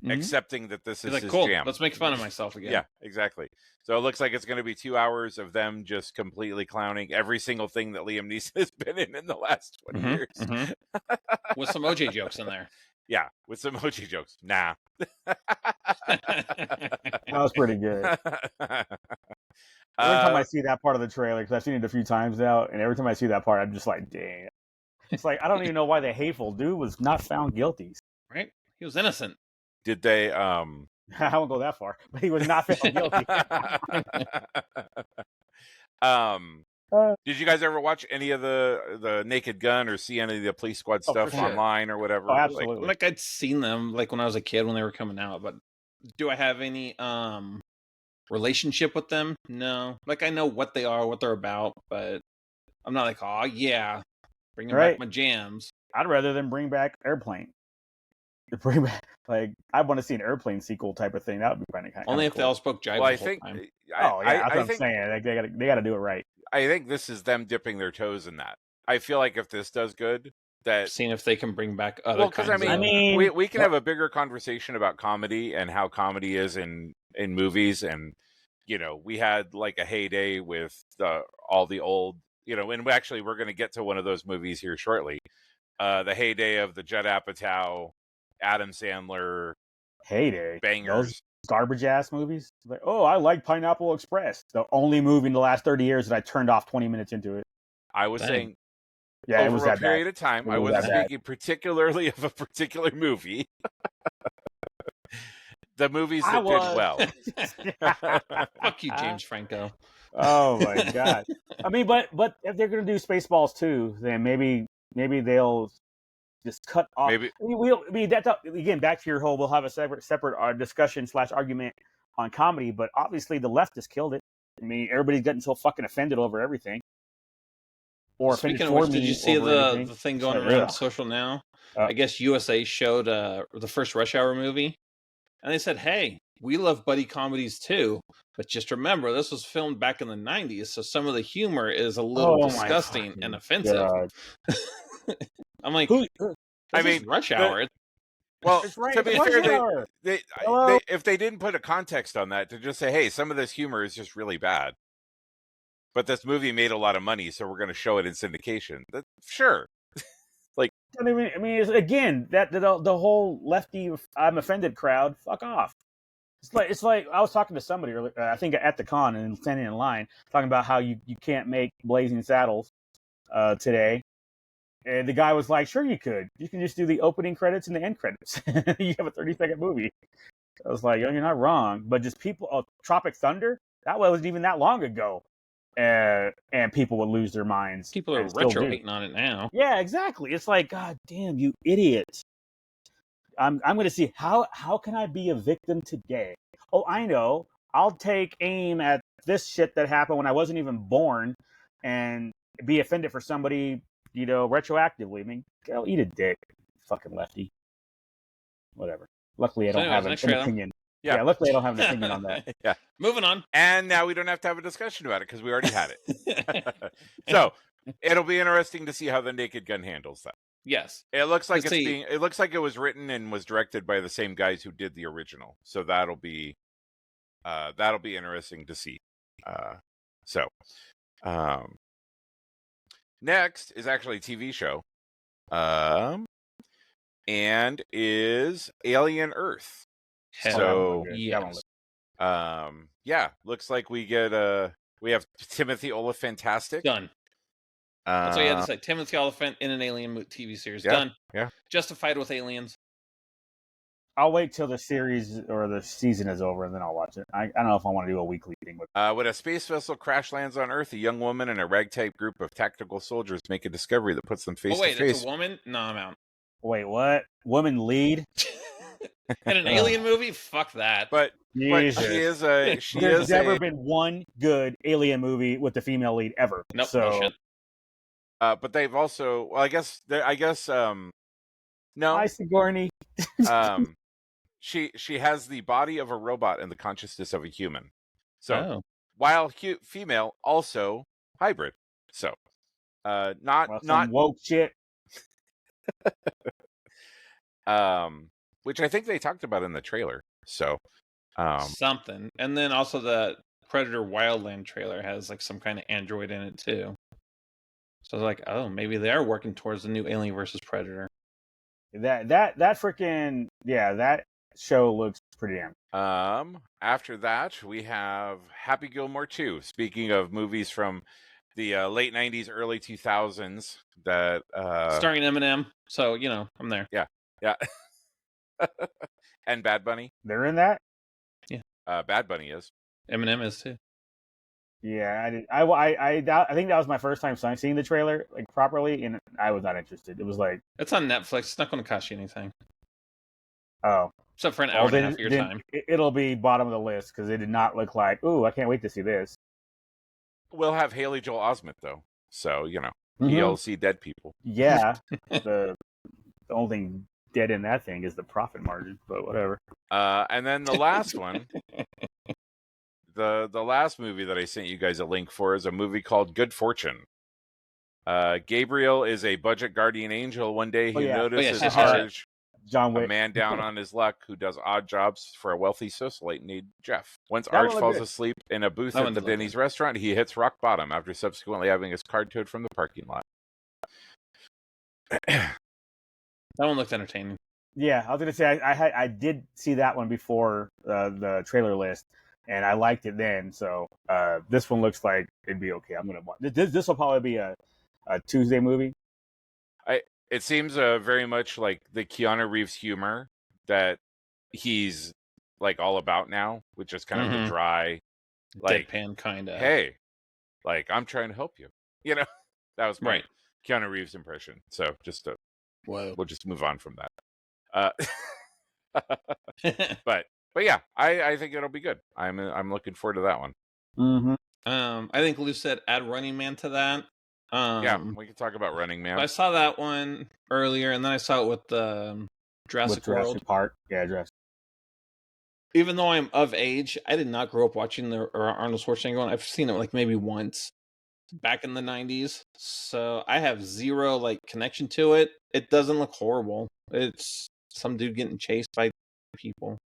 accepting that this is his jam. Let's make fun of myself again. Yeah, exactly. So it looks like it's going to be 2 hours of them just completely clowning every single thing that Liam Neeson has been in the last 20 years. With some OJ jokes in there. Yeah, with some OJ jokes. Nah. That was pretty good. Every time I see that part of the trailer, because I've seen it a few times now, and every time I see that part, I'm just like, damn. It's like, I don't even know why the hateful dude was not found guilty. Right? He was innocent. Did they I won't go that far, but he was not found guilty. Did you guys ever watch any of the Naked Gun or see any of the Police Squad stuff online or whatever? Oh, absolutely. Like I'd seen them like when I was a kid when they were coming out, but do I have any relationship with them? No. Like I know what they are, what they're about, but I'm not like, oh yeah, bringing back my jams. I'd rather than bring back Airplane. Bring back, like, I want to see an Airplane sequel type of thing. That would be kind of only if cool. they all spoke jive. Well, I think. That's what I'm saying. Like, they got to do it right. I think this is them dipping their toes in that. I feel like if this does good, that seeing if they can bring back other. Well, because I mean, we can have a bigger conversation about comedy and how comedy is in movies, and you know, we had like a heyday with all the old, you know, and actually we're going to get to one of those movies here shortly. The heyday of the Judd Apatow, Adam Sandler heyday bangers. Those garbage ass movies. Like, oh, I like Pineapple Express. The only movie in the last 30 years that I turned off 20 minutes into it. I was saying, yeah, over it was a period of time. I wasn't speaking particularly of a particular movie. The movies that did well. Fuck you, James Franco. Oh my god. I mean, but if they're gonna do Spaceballs 2, then maybe they'll just cut off. Maybe that's again back to your whole. We'll have a separate discussion / argument on comedy, but obviously the left has killed it. I mean, everybody's getting so fucking offended over everything. Or speaking of which, did you see the thing going around social now? I guess USA showed the first Rush Hour movie, and they said, "Hey, we love buddy comedies too, but just remember this was filmed back in the '90s, so some of the humor is a little disgusting and offensive." I'm like, I mean, Rush Hour. Well, to be fair, they if they didn't put a context on that to just say, "Hey, some of this humor is just really bad," but this movie made a lot of money, so we're going to show it in syndication. Sure. Like, I mean, it's, again, that the whole lefty I'm offended crowd, fuck off. It's like I was talking to somebody earlier, I think at the con and standing in line, talking about how you can't make Blazing Saddles today. And the guy was like, sure you could. You can just do the opening credits and the end credits. You have a 30-second movie. I was like, you're not wrong. But just people, Tropic Thunder, that wasn't even that long ago. and people would lose their minds. People are retro hating on it now. Yeah, exactly. It's like, God damn, you idiots. I'm going to see how can I be a victim today? Oh, I know. I'll take aim at this shit that happened when I wasn't even born and be offended for somebody, retroactively. I mean, go eat a dick, fucking lefty. Whatever. Luckily, I don't have an opinion. Yeah, luckily I don't have an opinion on that. Yeah. Moving on. And now we don't have to have a discussion about it because we already had it. So it'll be interesting to see how the Naked Gun handles that. Yes. It looks like it looks like it was written and was directed by the same guys who did the original. So that'll be interesting to see. Next is actually a TV show. And is Alien Earth. So looks like we have Timothy Olyphantastic. Done. That's what you had to say. Timothy Olyphant in an Alien TV series. Yeah, done. Yeah. Justified with aliens. I'll wait till the series or the season is over and then I'll watch it. I don't know if I want to do a weekly thing with it. When a space vessel crash lands on Earth, a young woman and a ragtag group of tactical soldiers make a discovery that puts them face to face. Wait, it's a woman? No, I'm out. Wait, what? Woman lead? In an alien movie? Fuck that. But There's never been one good alien movie with the female lead ever. Nope, so, no shit. But they've also, well, I guess, no. Hi, Sigourney. She has the body of a robot and the consciousness of a human. So, while female, also hybrid. So, not woke shit. Which I think they talked about in the trailer. So, something. And then also the Predator Wildland trailer has like some kind of android in it too. So I was like, oh, maybe they are working towards the new Alien versus Predator. That freaking that show looks pretty damn. After that, we have Happy Gilmore 2. Speaking of movies from the late 90s, early 2000s that starring Eminem. So, I'm there. Yeah. And Bad Bunny. They're in that? Yeah. Bad Bunny is. Eminem is too. Yeah, I did. I think that was my first time seeing the trailer like properly, and I was not interested. It was like it's on Netflix. It's not going to cost you anything. Oh, except for an hour and a half of your time. It'll be bottom of the list because it did not look like. Ooh, I can't wait to see this. We'll have Haley Joel Osment though, so he'll see dead people. Yeah, the only thing dead in that thing is the profit margin, but whatever. And then the last one. The last movie that I sent you guys a link for is a movie called Good Fortune. Gabriel is a budget guardian angel. One day he notices Arj, a man down on his luck who does odd jobs for a wealthy socialite named Jeff. Once Arj falls asleep in a booth at the Denny's restaurant, he hits rock bottom after subsequently having his card towed from the parking lot. That one looked entertaining. Yeah, I was going to say I did see that one before the trailer list. And I liked it then, so this one looks like it'd be okay. I'm gonna watch. This will probably be a Tuesday movie. It seems very much like the Keanu Reeves humor that he's like all about now, which is kind of the dry, like deadpan kind of. Hey, like I'm trying to help you. That was my Keanu Reeves impression. So we'll just move on from that. But yeah, I think it'll be good. I'm looking forward to that one. Mm-hmm. I think Lou said add Running Man to that. Yeah, we can talk about Running Man. I saw that one earlier, and then I saw it with Jurassic World. Park. Yeah, Jurassic. Even though I'm of age, I did not grow up watching the Arnold Schwarzenegger one. I've seen it like maybe once back in the 90s. So I have zero connection to it. It doesn't look horrible. It's some dude getting chased by people.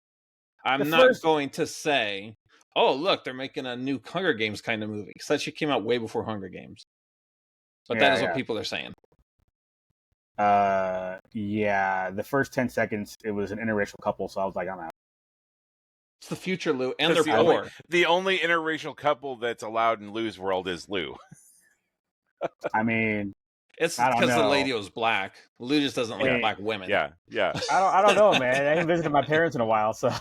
I'm not going to say, oh, look, they're making a new Hunger Games kind of movie. Because that shit came out way before Hunger Games. But that is what people are saying. Yeah. The first 10 seconds, it was an interracial couple, so I was like, I'm out. It's the future, Lou, and they're poor. The only interracial couple that's allowed in Lou's world is Lou. I mean... It's because the lady was black. Lou just doesn't like black women. Yeah. I don't know, man. I haven't visited my parents in a while, so.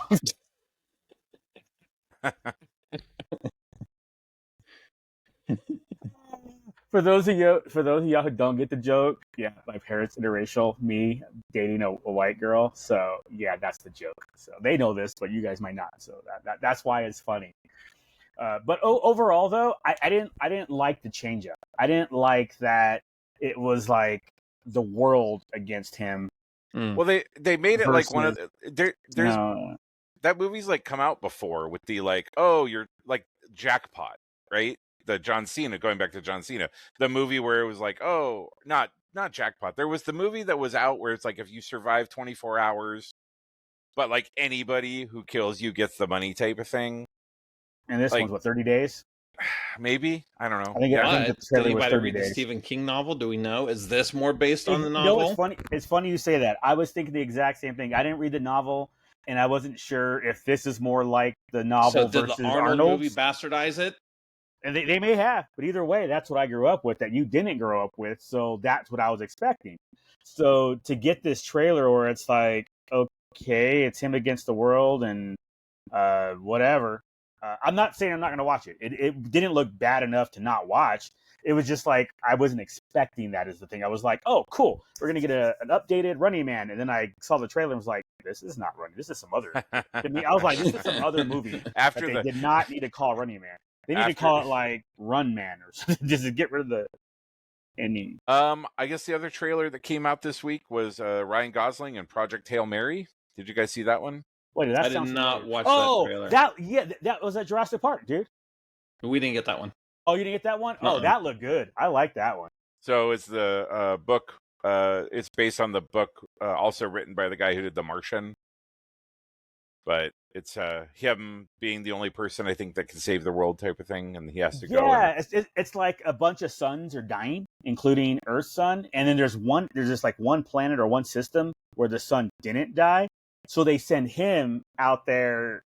For those of y'all who don't get the joke, yeah, my parents interracial, me dating a white girl. So yeah, that's the joke. So they know this, but you guys might not. So that's why it's funny. But overall, though, I didn't like the change up. I didn't like that it was like the world against him. Well, they made it like one of there's no. That movie's like come out before with the like, oh, you're like Jackpot, right? The John Cena, going back to John Cena, the movie where it was like, oh, not Jackpot. There was the movie that was out where it's like if you survive 24 hours, but like anybody who kills you gets the money type of thing. And this like, one's what, 30 days? Maybe, I don't know. I think did anybody read the Stephen King novel? Do we know? Is this more based on the novel? No, it's funny. It's funny you say that. I was thinking the exact same thing. I didn't read the novel, and I wasn't sure if this is more like the novel versus the Arnold movie bastardize it? And they may have, but either way, that's what I grew up with that you didn't grow up with. So that's what I was expecting. So to get this trailer where it's like, okay, it's him against the world and whatever. I'm not saying I'm not going to watch it. It didn't look bad enough to not watch. It was just like I wasn't expecting that as the thing. I was like, oh, cool. We're going to get an updated Running Man. And then I saw the trailer and was like, this is not Running. This is some other. To me, I was like, this is some other movie After they did not need to call Running Man. They need to call it like Run Man or something, just to get rid of the ending. I guess the other trailer that came out this week was Ryan Gosling and Project Hail Mary. Did you guys see that one? Wait, I did not watch that trailer. That was at Jurassic Park, dude. We didn't get that one. Oh, you didn't get that one? Uh-uh. Oh, that looked good. I like that one. So it's the book. It's based on the book, also written by the guy who did The Martian. But it's him being the only person I think that can save the world type of thing, and he has to go. Yeah, it's like a bunch of suns are dying, including Earth's sun, and then there's just like one planet or one system where the sun didn't die. So they send him out there,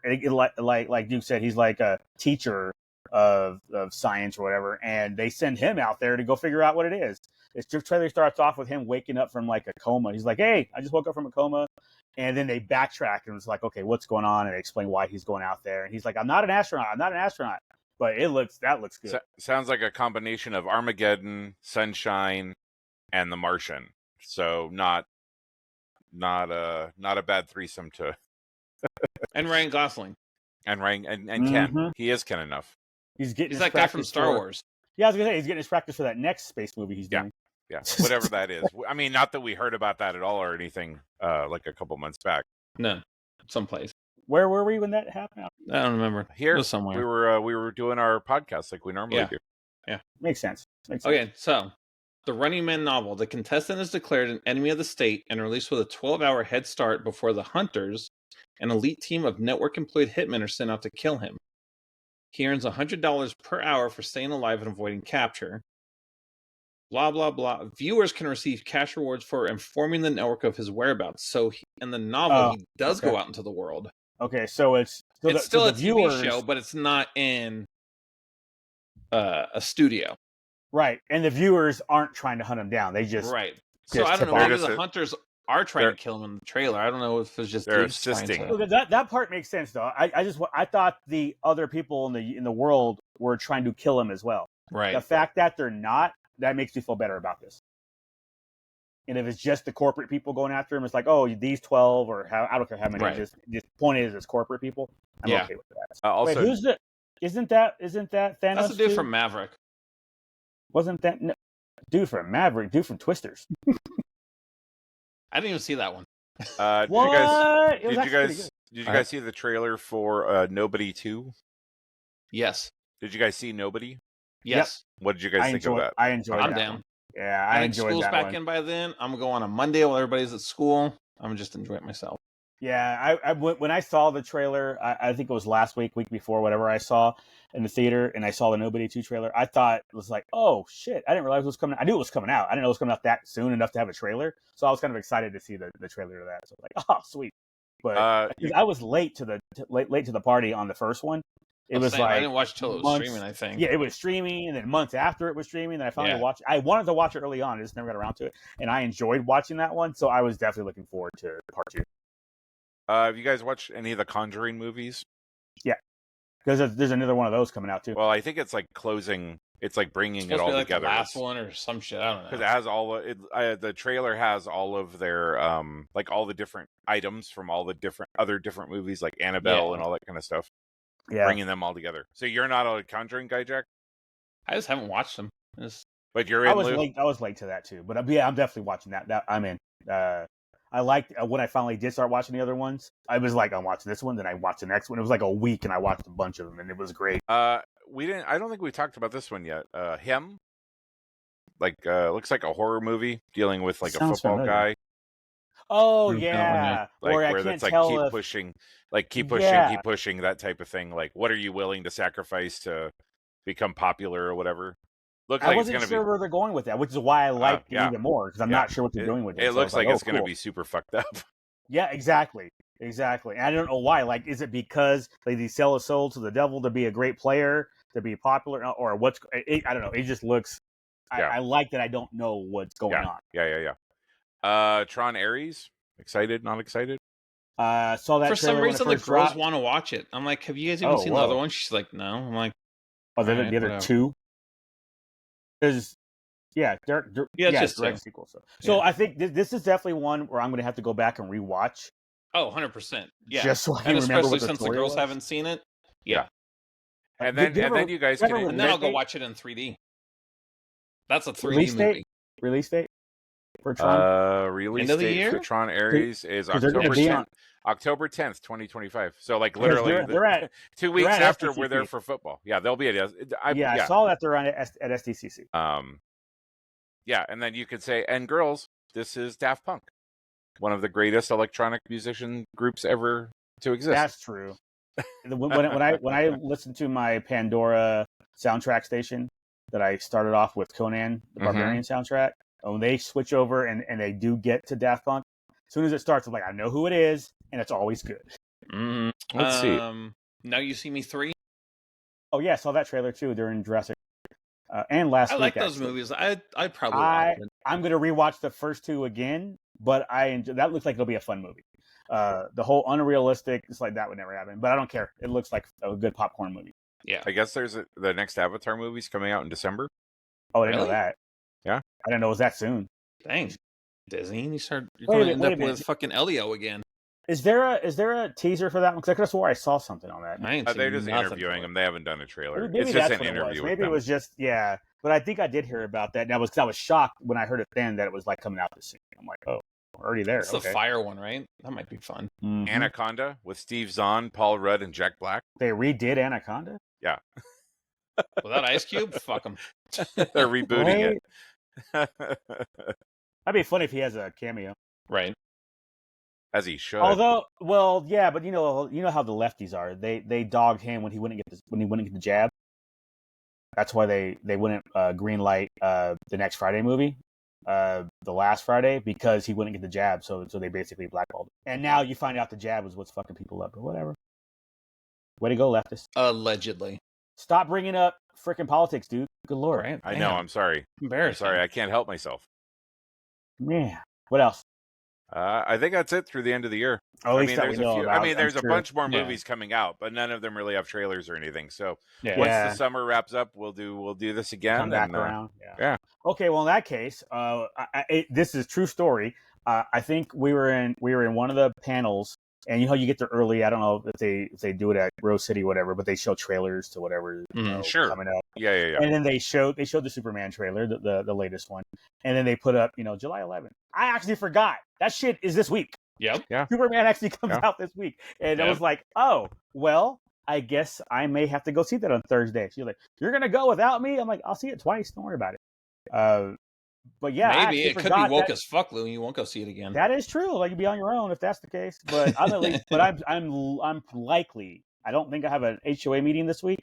like Duke said, he's like a teacher of science or whatever, and they send him out there to go figure out what it is. This trailer starts off with him waking up from like a coma. He's like, "Hey, I just woke up from a coma," and then they backtrack and it's like, "Okay, what's going on?" And they explain why he's going out there, and he's like, "I'm not an astronaut." But that looks good. Sounds like a combination of Armageddon, Sunshine, and The Martian. So not a bad threesome to. And Ryan Gosling. And Ken. He is Ken enough. He's that guy from Star Wars. Yeah, I was gonna say he's getting his practice for that next space movie he's doing. Yeah, whatever that is. I mean, not that we heard about that at all or anything. Like a couple months back. No, someplace. Where were we when that happened? I don't remember. Here, it was somewhere. We were doing our podcast like we normally do. Yeah, makes sense. Okay, so the Running Man novel. The contestant is declared an enemy of the state and released with a 12-hour head start before the hunters, an elite team of network-employed hitmen, are sent out to kill him. He earns $100 per hour for staying alive and avoiding capture. Blah, blah, blah. Viewers can receive cash rewards for informing the network of his whereabouts. So in the novel, he does go out into the world. Okay, so it's still a TV show, but it's not in a studio. Right, and the viewers aren't trying to hunt him down. They just... Right. So I don't know, maybe the hunters are trying to kill him in the trailer. I don't know if it's just they're assisting. That part makes sense, though. I thought the other people in the world were trying to kill him as well. Right. The fact that they're not, that makes me feel better about this. And if it's just the corporate people going after him, it's like, oh, these 12 or I don't care how many. Right. Just point is it's corporate people. I'm okay with that. Also, wait, isn't that Thanos? That's the dude from Maverick. Wasn't that dude from Maverick? Dude from Twisters. I didn't even see that one. Did you guys see the trailer for Nobody 2? Yes. Did you guys see Nobody? Yes. Yep. What did you guys think of that? I enjoyed it. I'm down. One. Yeah, I enjoyed school's that back one. in by then. I'm going to go on a Monday while everybody's at school. I'm just enjoy it myself. Yeah, when I saw the trailer, I think it was last week before, whatever I saw in the theater, and I saw the Nobody 2 trailer, I thought it was like, oh, shit, I didn't realize it was coming out. I knew it was coming out. I didn't know it was coming out that soon enough to have a trailer, so I was kind of excited to see the trailer to that. So I was like, oh, sweet. But I was late to the party on the first one. It was like... I didn't watch till it was streaming, I think. Yeah, it was streaming, and then months after it was streaming, then I finally watched it. I wanted to watch it early on, I just never got around to it, and I enjoyed watching that one, so I was definitely looking forward to part 2. Have you guys watched any of the Conjuring movies? Yeah, because there's another one of those coming out too. Well, I think it's like closing It's like bringing it to all be like together. The last one or some shit. I don't know. Because it has all the trailer has all of their like all the different items from all the other different movies, like Annabelle and all that kind of stuff. Yeah, bringing them all together. So you're not a Conjuring guy, Jack? I just haven't watched them. But you're in. I was late to that too, but yeah, I'm definitely watching that. That I'm in. I liked when I finally did start watching the other ones. I was like, I'm watching this one, then I watched the next one. It was like a week, and I watched a bunch of them, and it was great. We didn't. I don't think we talked about this one yet. Him, like, looks like a horror movie dealing with like a football guy. Oh yeah, like or where that's like keep pushing, keep pushing, that type of thing. Like, what are you willing to sacrifice to become popular or whatever? Looks like I wasn't sure where they're going with that, which is why I liked it even more, because I'm not sure what they're doing with it. It looks like it's going to be super fucked up. Yeah, exactly. And I don't know why. Like, is it because they sell a soul to the devil to be a great player, to be popular, or what's? I don't know. It just looks. I like that. I don't know what's going on. Yeah. Tron Ares. Excited? Not excited? Saw that for some reason the girls want to watch it. I'm like, have you guys even seen the other one? She's like, no. I'm like, the other two. There's, it's just direct sequel. So I think this is definitely one where I'm going to have to go back and rewatch. Oh, 100%. Yeah. Just so I can remember especially since the girls haven't seen it. Yeah. And then you guys can. And then I'll go watch it in 3D. That's a 3D movie. Release date for Tron. Release date for Tron Ares is October 10th, 2025. So like literally they're at 2 weeks after we're there for football. Yeah, they'll be at. I saw that they're on at SDCC. Yeah, and then you could say, and girls, this is Daft Punk, one of the greatest electronic musician groups ever to exist. That's true. when I listened to my Pandora soundtrack station that I started off with Conan the Barbarian soundtrack, when they switch over and they do get to Daft Punk, as soon as it starts, I'm like, I know who it is, and it's always good. Let's see. Now You See Me 3? Oh yeah, I saw that trailer too during Jurassic. And last week. I like those movies. I'd probably watch it. I'm going to rewatch the first two again, but that looks like it'll be a fun movie. The whole unrealistic, it's like that would never happen, but I don't care. It looks like a good popcorn movie. Yeah. I guess there's the next Avatar movie's coming out in December. Oh, I didn't know that. Yeah. I didn't know it was that soon. Dang. Disney, you're going to end up with fucking Elio again. Is there a teaser for that one? Because I could have swore I saw something on that. They're just interviewing them. They haven't done a trailer. Maybe it's just an interview. Maybe it was just but I think I did hear about that. And I was shocked when I heard it then that it was like coming out this soon. I'm like, oh, we're already there. It's the fire one, right? That might be fun. Mm-hmm. Anaconda with Steve Zahn, Paul Rudd, and Jack Black. They redid Anaconda? Yeah. Without Ice Cube? Fuck them. They're rebooting it. That'd be funny if he has a cameo. Right. As he should. Although, but you know how the lefties are. They dogged him when he wouldn't get the jab. That's why they wouldn't green light the next Friday movie, the last Friday, because he wouldn't get the jab. So they basically blackballed him. And now you find out the jab is what's fucking people up. But whatever. Way to go, leftists. Allegedly. Stop bringing up freaking politics, dude. Good lord. Right. I know. I'm sorry. Embarrassing. Sorry, I can't help myself. Man, what else? I think that's it through the end of the year. There's a bunch more movies coming out, but none of them really have trailers or anything. So once the summer wraps up, we'll do this again. Come back around. Yeah. Okay. Well, in that case, this is a true story. I think we were in one of the panels, and you know you get there early. I don't know if they do it at Rose City or whatever, but they show trailers to whatever coming up. Yeah. And then they showed the Superman trailer, the latest one, and then they put up July 11th. I actually forgot that shit is this week. Yep. Yeah. Superman actually comes out this week, and I was like, oh well, I guess I may have to go see that on Thursday. She's like, you're gonna go without me? I'm like, I'll see it twice. Don't worry about it. But yeah, maybe it could be woke as fuck, Lou. You won't go see it again. That is true. Like, you'd be on your own if that's the case. But I'm likely. I don't think I have an HOA meeting this week,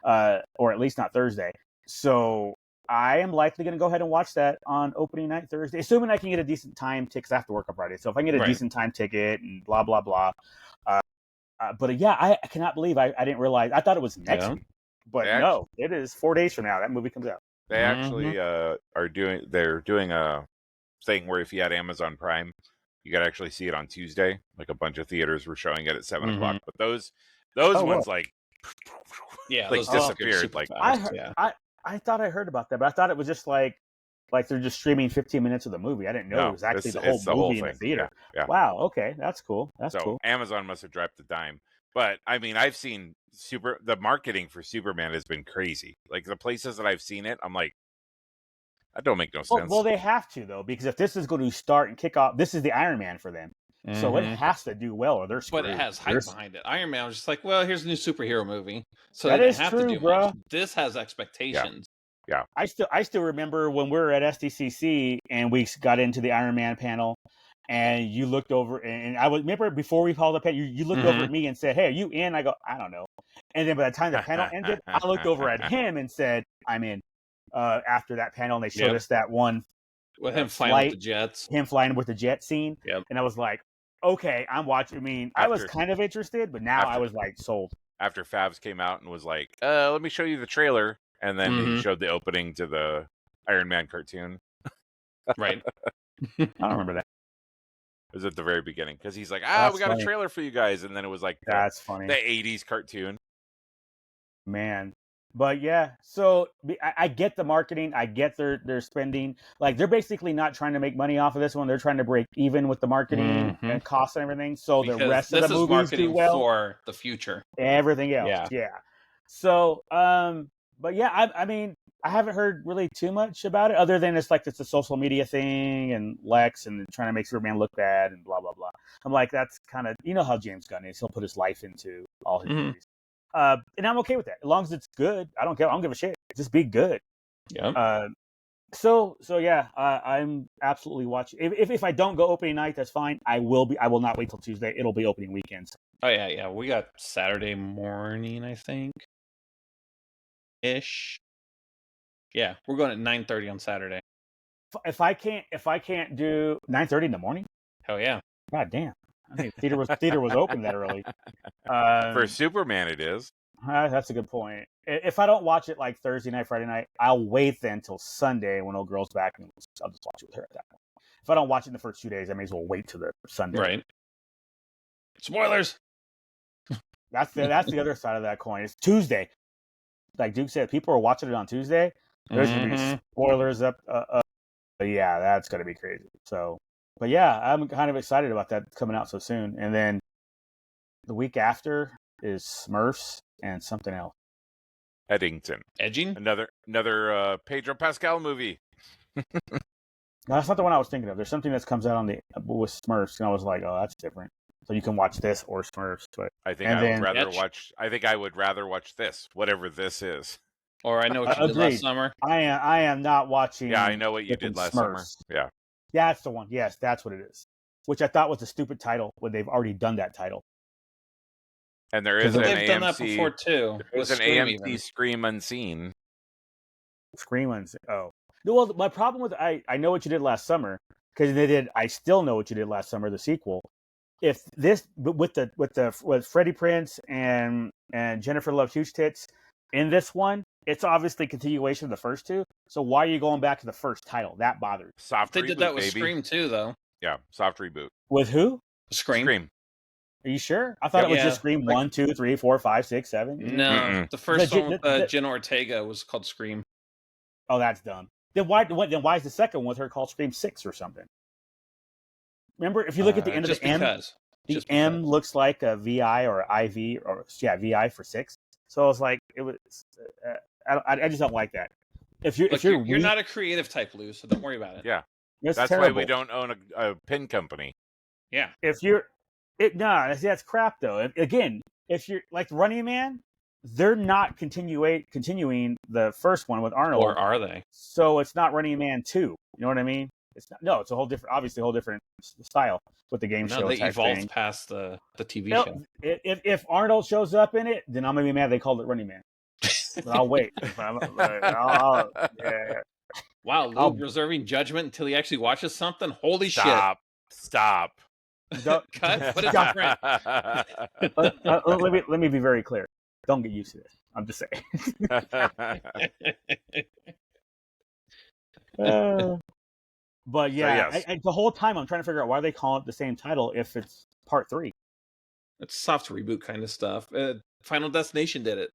or at least not Thursday. So I am likely going to go ahead and watch that on opening night Thursday, assuming I can get a decent time ticket. 'Cause I have to work on Friday, so if I can get a decent time ticket and blah blah blah. But yeah, I cannot believe I didn't realize. I thought it was next week, but no, it is 4 days from now. That movie comes out. They actually they're doing a thing where if you had Amazon Prime, you could actually see it on Tuesday. Like a bunch of theaters were showing it at 7 o'clock, but those ones like those disappeared. Like I thought I heard about that, but I thought it was just like they're just streaming 15 minutes of the movie. I didn't know it was actually the whole movie in the theater. Yeah. Wow. Okay, that's cool. That's cool. Amazon must have dropped the dime. But I mean, I've seen the marketing for Superman has been crazy. Like the places that I've seen it, I'm like, that don't make no sense. Well, they have to though, because if this is going to start and kick off, this is the Iron Man for them. Mm-hmm. So it has to do well, or they're screwed. But it has hype behind it. Iron Man was just like, well, here's a new superhero movie, so that they is have true, to do bro. much. This has expectations. Yeah. I still remember when we were at SDCC and we got into the Iron Man panel, and you looked over, and I remember before we called the panel, you looked over at me and said, "Hey, are you in?" I go, "I don't know." And then by the time the panel ended, I looked over at him and said, "I'm in." After that panel, and they showed us that one with him flying with the jets, him flying with the jet scene, and I was like, "Okay, I'm watching." I mean, I was kind of interested, but now I was like sold. After Favs came out and was like, "Let me show you the trailer," and then he showed the opening to the Iron Man cartoon. Right. I don't remember that. It was at the very beginning because he's like, we got a trailer for you guys, and then it was like that's funny, the 80s cartoon. Man. But yeah, so I get the marketing. I get their spending. Like they're basically not trying to make money off of this one. They're trying to break even with the marketing and costs and everything. So because the rest of the movies do well for the future. Everything else, yeah. So, but yeah, I mean, I haven't heard really too much about it, other than it's a social media thing and Lex and trying to make Superman look bad and blah blah blah. I'm like, that's kind of how James Gunn is. He'll put his life into all his movies. And I'm okay with that. As long as it's good, I don't care. I don't give a shit. Just be good. Yeah. So yeah, I'm absolutely watching. If I don't go opening night, that's fine. I will not wait till Tuesday. It'll be opening weekends. Oh yeah. We got Saturday morning, I think. Ish. Yeah, we're going at 9:30 on Saturday. If I can't do 9:30 in the morning. Hell yeah. God damn. I think theater was open that early. For Superman, it is. That's a good point. If I don't watch it like Thursday night, Friday night, I'll wait then until Sunday when old girl's back, and I'll just watch it with her at that point. If I don't watch it in the first 2 days, I may as well wait till the Sunday. Right. Spoilers. That's the other side of that coin. It's Tuesday. Like Duke said, people are watching it on Tuesday. There's gonna be spoilers up. Yeah, that's gonna be crazy. So. But yeah, I'm kind of excited about that coming out so soon. And then the week after is Smurfs and something else. Edging. Another Pedro Pascal movie. No, that's not the one I was thinking of. There's something that comes out with Smurfs, and I was like, oh, that's different. So you can watch this or Smurfs. But I think I would rather watch this, whatever this is. Or I know what you did last summer. I am not watching. Yeah, I know what you did last summer. Yeah. That's the one. Yes, that's what it is. Which I thought was a stupid title when they've already done that title. And there is an AMC. They've done that before too. There's an AMC Scream Unseen. Scream Unseen. Oh, well, my problem with I know what you did last summer because they did. I still know what you did last summer. The sequel. If this with Freddie Prinze and Jennifer Love Huge Tits in this one, it's obviously a continuation of the first two. So why are you going back to the first title? That bothers. Soft they reboot, did that with baby. Scream too, though. Yeah, soft reboot. With who? Scream. Are you sure? I thought it was just Scream 1, 2, 3, 4, 5, 6, 7. No, the first one with Jenna Ortega was called Scream. Oh, that's dumb. Then why is the second one with her called Scream 6 or something? Remember, if you look at the end of the M, the M looks like a VI or IV or VI for 6. So I was like, it was. I just don't like that. If you're not a creative type, Lou, so don't worry about it. Yeah, that's terrible. Why we don't own a pin company. Yeah. That's crap though. If you're like Running Man, they're not continuing the first one with Arnold, or are they? So it's not Running Man 2. You know what I mean? It's not. No, it's obviously a whole different style with the game show. They evolved past the TV show. If Arnold shows up in it, then I'm gonna be mad they called it Running Man. But I'll wait. Wow, Lou reserving judgment until he actually watches something. Holy shit! Stop. Cut. Put it in print. Let me be very clear. Don't get used to this. I'm just saying. But yeah, so yes. The whole time I'm trying to figure out why they call it the same title if it's part 3. It's soft reboot kind of stuff. Final Destination did it.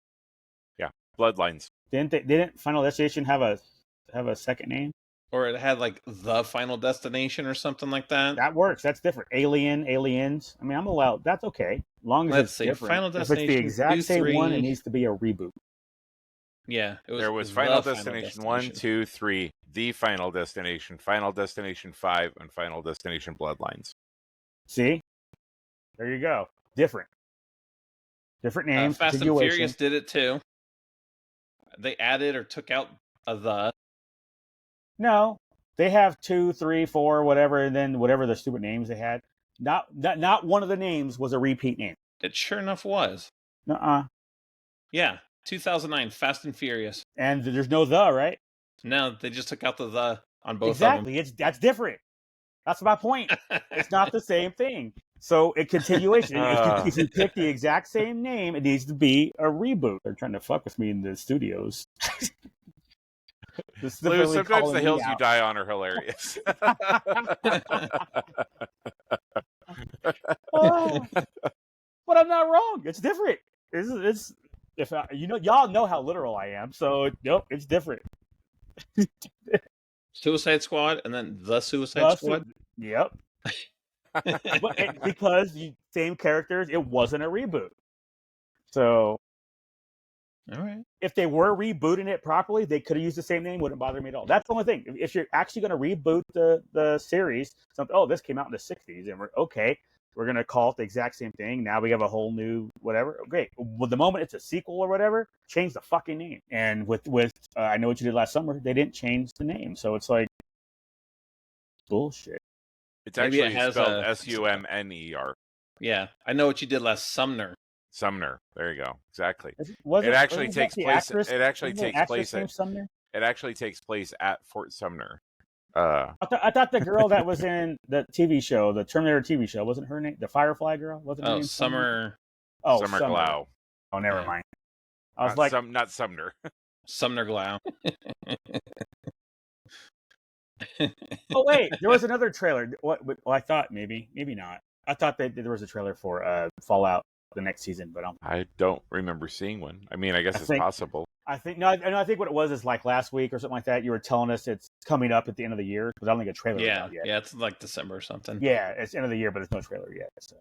Yeah, Bloodlines. Didn't Final Destination have a second name? Or it had like the Final Destination or something like that. That works. That's different. Aliens. I mean, I'm allowed. That's okay. Long as it's different. Final Destination. If it's the exact 2, same 3. one, it needs to be a reboot. Yeah, there was Final Destination 1, 2, 3, The Final Destination, Final Destination 5, and Final Destination Bloodlines. See? There you go. Different names. Fast and Furious did it too. They added or took out a the. No, they have 2, 3, 4, whatever, and then whatever the stupid names they had. Not one of the names was a repeat name. It sure enough was. Nuh-uh. Yeah, 2009, Fast and Furious. And there's no the, right? No, they just took out the on both exactly. of them. That's different. That's my point. It's not the same thing. So, a continuation. If you pick the exact same name, it needs to be a reboot. They're trying to fuck with me in the studios. Lou, sometimes the hills you die on are hilarious. But I'm not wrong. It's different. It's y'all know how literal I am. So, nope, it's different. Suicide Squad and then the Suicide Squad. Yep. Because same characters, it wasn't a reboot. So, all right. If they were rebooting it properly, they could have used the same name. Wouldn't bother me at all. That's the only thing. If you're actually going to reboot the series, this came out in the 60s, and we're going to call it the exact same thing. Now we have a whole new whatever. Great. Well, the moment it's a sequel or whatever, change the fucking name. And with I Know What You Did Last Summer, they didn't change the name. So it's like bullshit. It's actually spelled Sumner. Yeah. I Know What You Did Last Sumner. Sumner. There you go. Exactly. It actually takes place at Fort Sumner. I thought the girl that was in the TV show, the Terminator TV show, wasn't her name the Firefly girl? Wasn't her name Summer? Summer Glau. Oh, never mind. I was not Sumner. Sumner Glau. Oh wait, there was another trailer. Well, I thought maybe not. I thought that there was a trailer for Fallout the next season, but I don't remember seeing one. I mean, I guess it's possible. I think I think what it was is like last week or something like that. You were telling us it's coming up at the end of the year, because I don't think a trailer out yet. Yeah, it's like December or something. Yeah, it's end of the year, but there's no trailer yet. So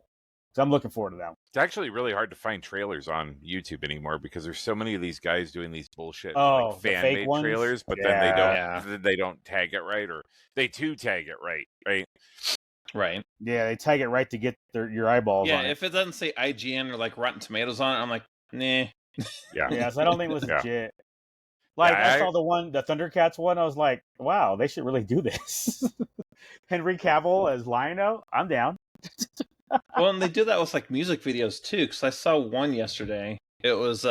I'm looking forward to that one. It's actually really hard to find trailers on YouTube anymore because there's so many of these guys doing these bullshit fan-made trailers, but then they don't tag it right, or they do tag it right. Right. Yeah, they tag it right to get your eyeballs on it. Yeah, if it doesn't say IGN or like Rotten Tomatoes on it, I'm like, nah. Yeah, so I don't think it was legit. Like, I saw the Thundercats one, I was like, wow, they should really do this. Henry Cavill as Lion-O, I'm down. Well, and they do that with like music videos too, because I saw one yesterday. It was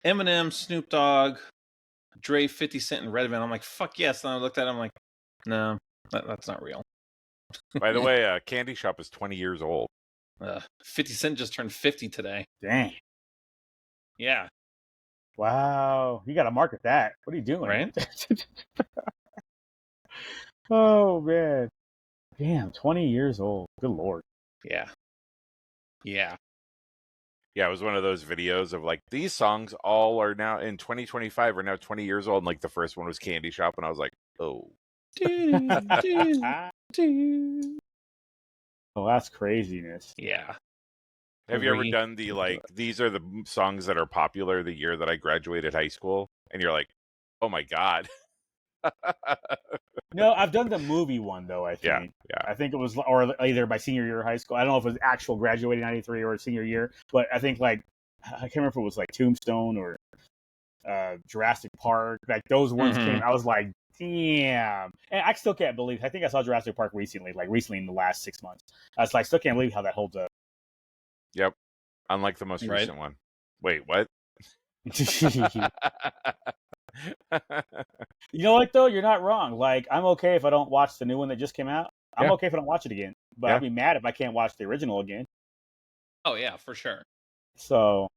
Eminem, Snoop Dogg, Dre, 50 Cent, and Redman. I'm like, fuck yes. And I looked at it, I'm like, no, that's not real. By the way, Candy Shop is 20 years old. 50 Cent just turned 50 today. Dang. Yeah. Wow. You got to market that. What are you doing? Right? Oh, man. Damn, 20 years old. Good Lord. Yeah. Yeah. Yeah, it was one of those videos of like, these songs all are now in 2025 are now 20 years old. And like the first one was Candy Shop. And I was like, oh. Oh, that's craziness. Yeah. Have you ever done the like, these are the songs that are popular the year that I graduated high school? And you're like, oh my God. No, I've done the movie one though, I think. Yeah. I think it was or either my senior year of high school. I don't know if it was actual graduating 93 or senior year, but I think like, I can't remember if it was like Tombstone or Jurassic Park. Like those ones came, I was like, damn. And I still can't believe, I think I saw Jurassic Park recently in the last 6 months. I was like, still can't believe how that holds up. Yep. Unlike the most recent one. Wait, what? You know what though? You're not wrong. Like, I'm okay if I don't watch the new one that just came out. I'm okay if I don't watch it again. But I'll be mad if I can't watch the original again. Oh yeah, for sure. So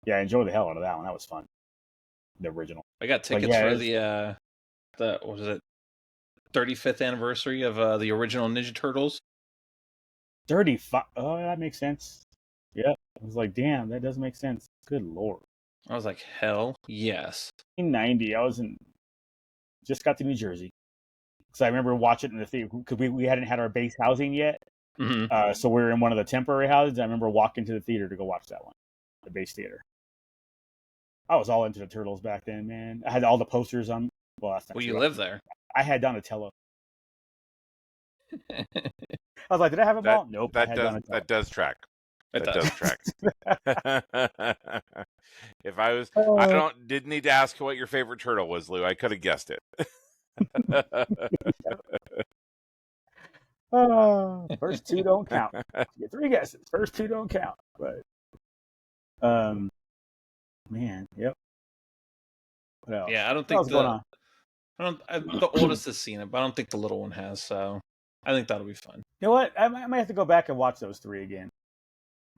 yeah, I enjoyed the hell out of that one. That was fun. The original. I got tickets for the what was it? 35th anniversary of the original Ninja Turtles. 35. Oh, that makes sense. Yeah. I was like, damn, that does make sense. Good Lord. I was like, hell yes. 1990. Just got to New Jersey. So I remember watching it in the theater because we hadn't had our base housing yet. Mm-hmm. So we were in one of the temporary houses. I remember walking to the theater to go watch that one, the base theater. I was all into the Turtles back then, man. I had all the posters on. Well, that's not Well, true. you live there. I had Donatello. I was like, did I have them all? Nope. That does track. It does track. If I was, didn't need to ask what your favorite turtle was, Lou. I could have guessed it. First two don't count. You get 3 guesses. First 2 don't count. But, man, yep. What else? Yeah, I don't think what's going on? The oldest has seen it, but I don't think the little one has. So I think that'll be fun. You know what? I might have to go back and watch those 3 again.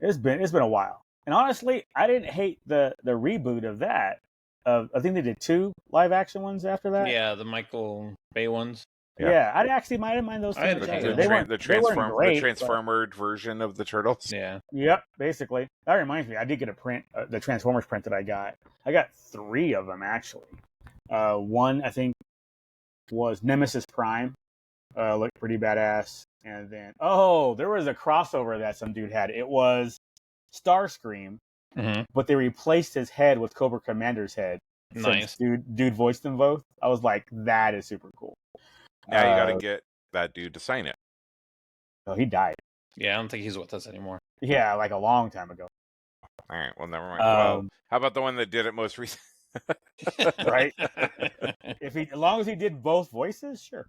It's been a while, and honestly, I didn't hate the reboot of that. I think they did 2 live action ones after that. Yeah, the Michael Bay ones. Yeah, I actually might have minded those. The transformered version of the Turtles. Yeah. Yep. Basically, that reminds me. I did get a print, the Transformers print that I got. I got 3 of them actually. One I think was Nemesis Prime. Looked pretty badass. And then there was a crossover that some dude had. It was Starscream, but they replaced his head with Cobra Commander's head. Nice. Dude voiced them both. I was like, that is super cool. Now you got to get that dude to sign it. Oh, he died. Yeah, I don't think he's with us anymore. Yeah, like a long time ago. All right, well, never mind. Well, how about the one that did it most recently? Right? As long as he did both voices, sure.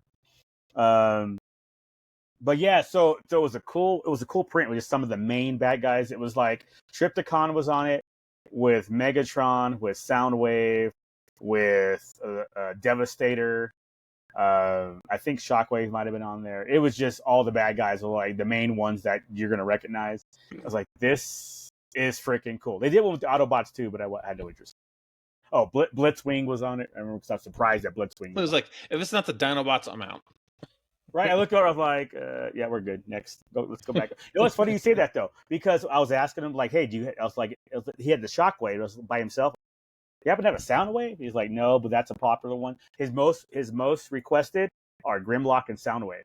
But yeah, so it was a cool print with just some of the main bad guys. It was like Trypticon was on it with Megatron, with Soundwave, with Devastator. I think Shockwave might have been on there. It was just all the bad guys were like the main ones that you're gonna recognize. I was like, this is freaking cool. They did one with the Autobots too, but I had no interest. Oh, Blitzwing was on it. I remember because I was surprised that Blitzwing. It was like, if it's not the Dinobots, I'm out. Right, I looked over. I was like, "Yeah, we're good. Next, let's go back." You know, it's funny you say that though, because I was asking him like, "Hey, I was like, he had the Shockwave. It was by himself. Do you happen to have a Soundwave?" He's like, "No, but that's a popular one. His most requested are Grimlock and Soundwave.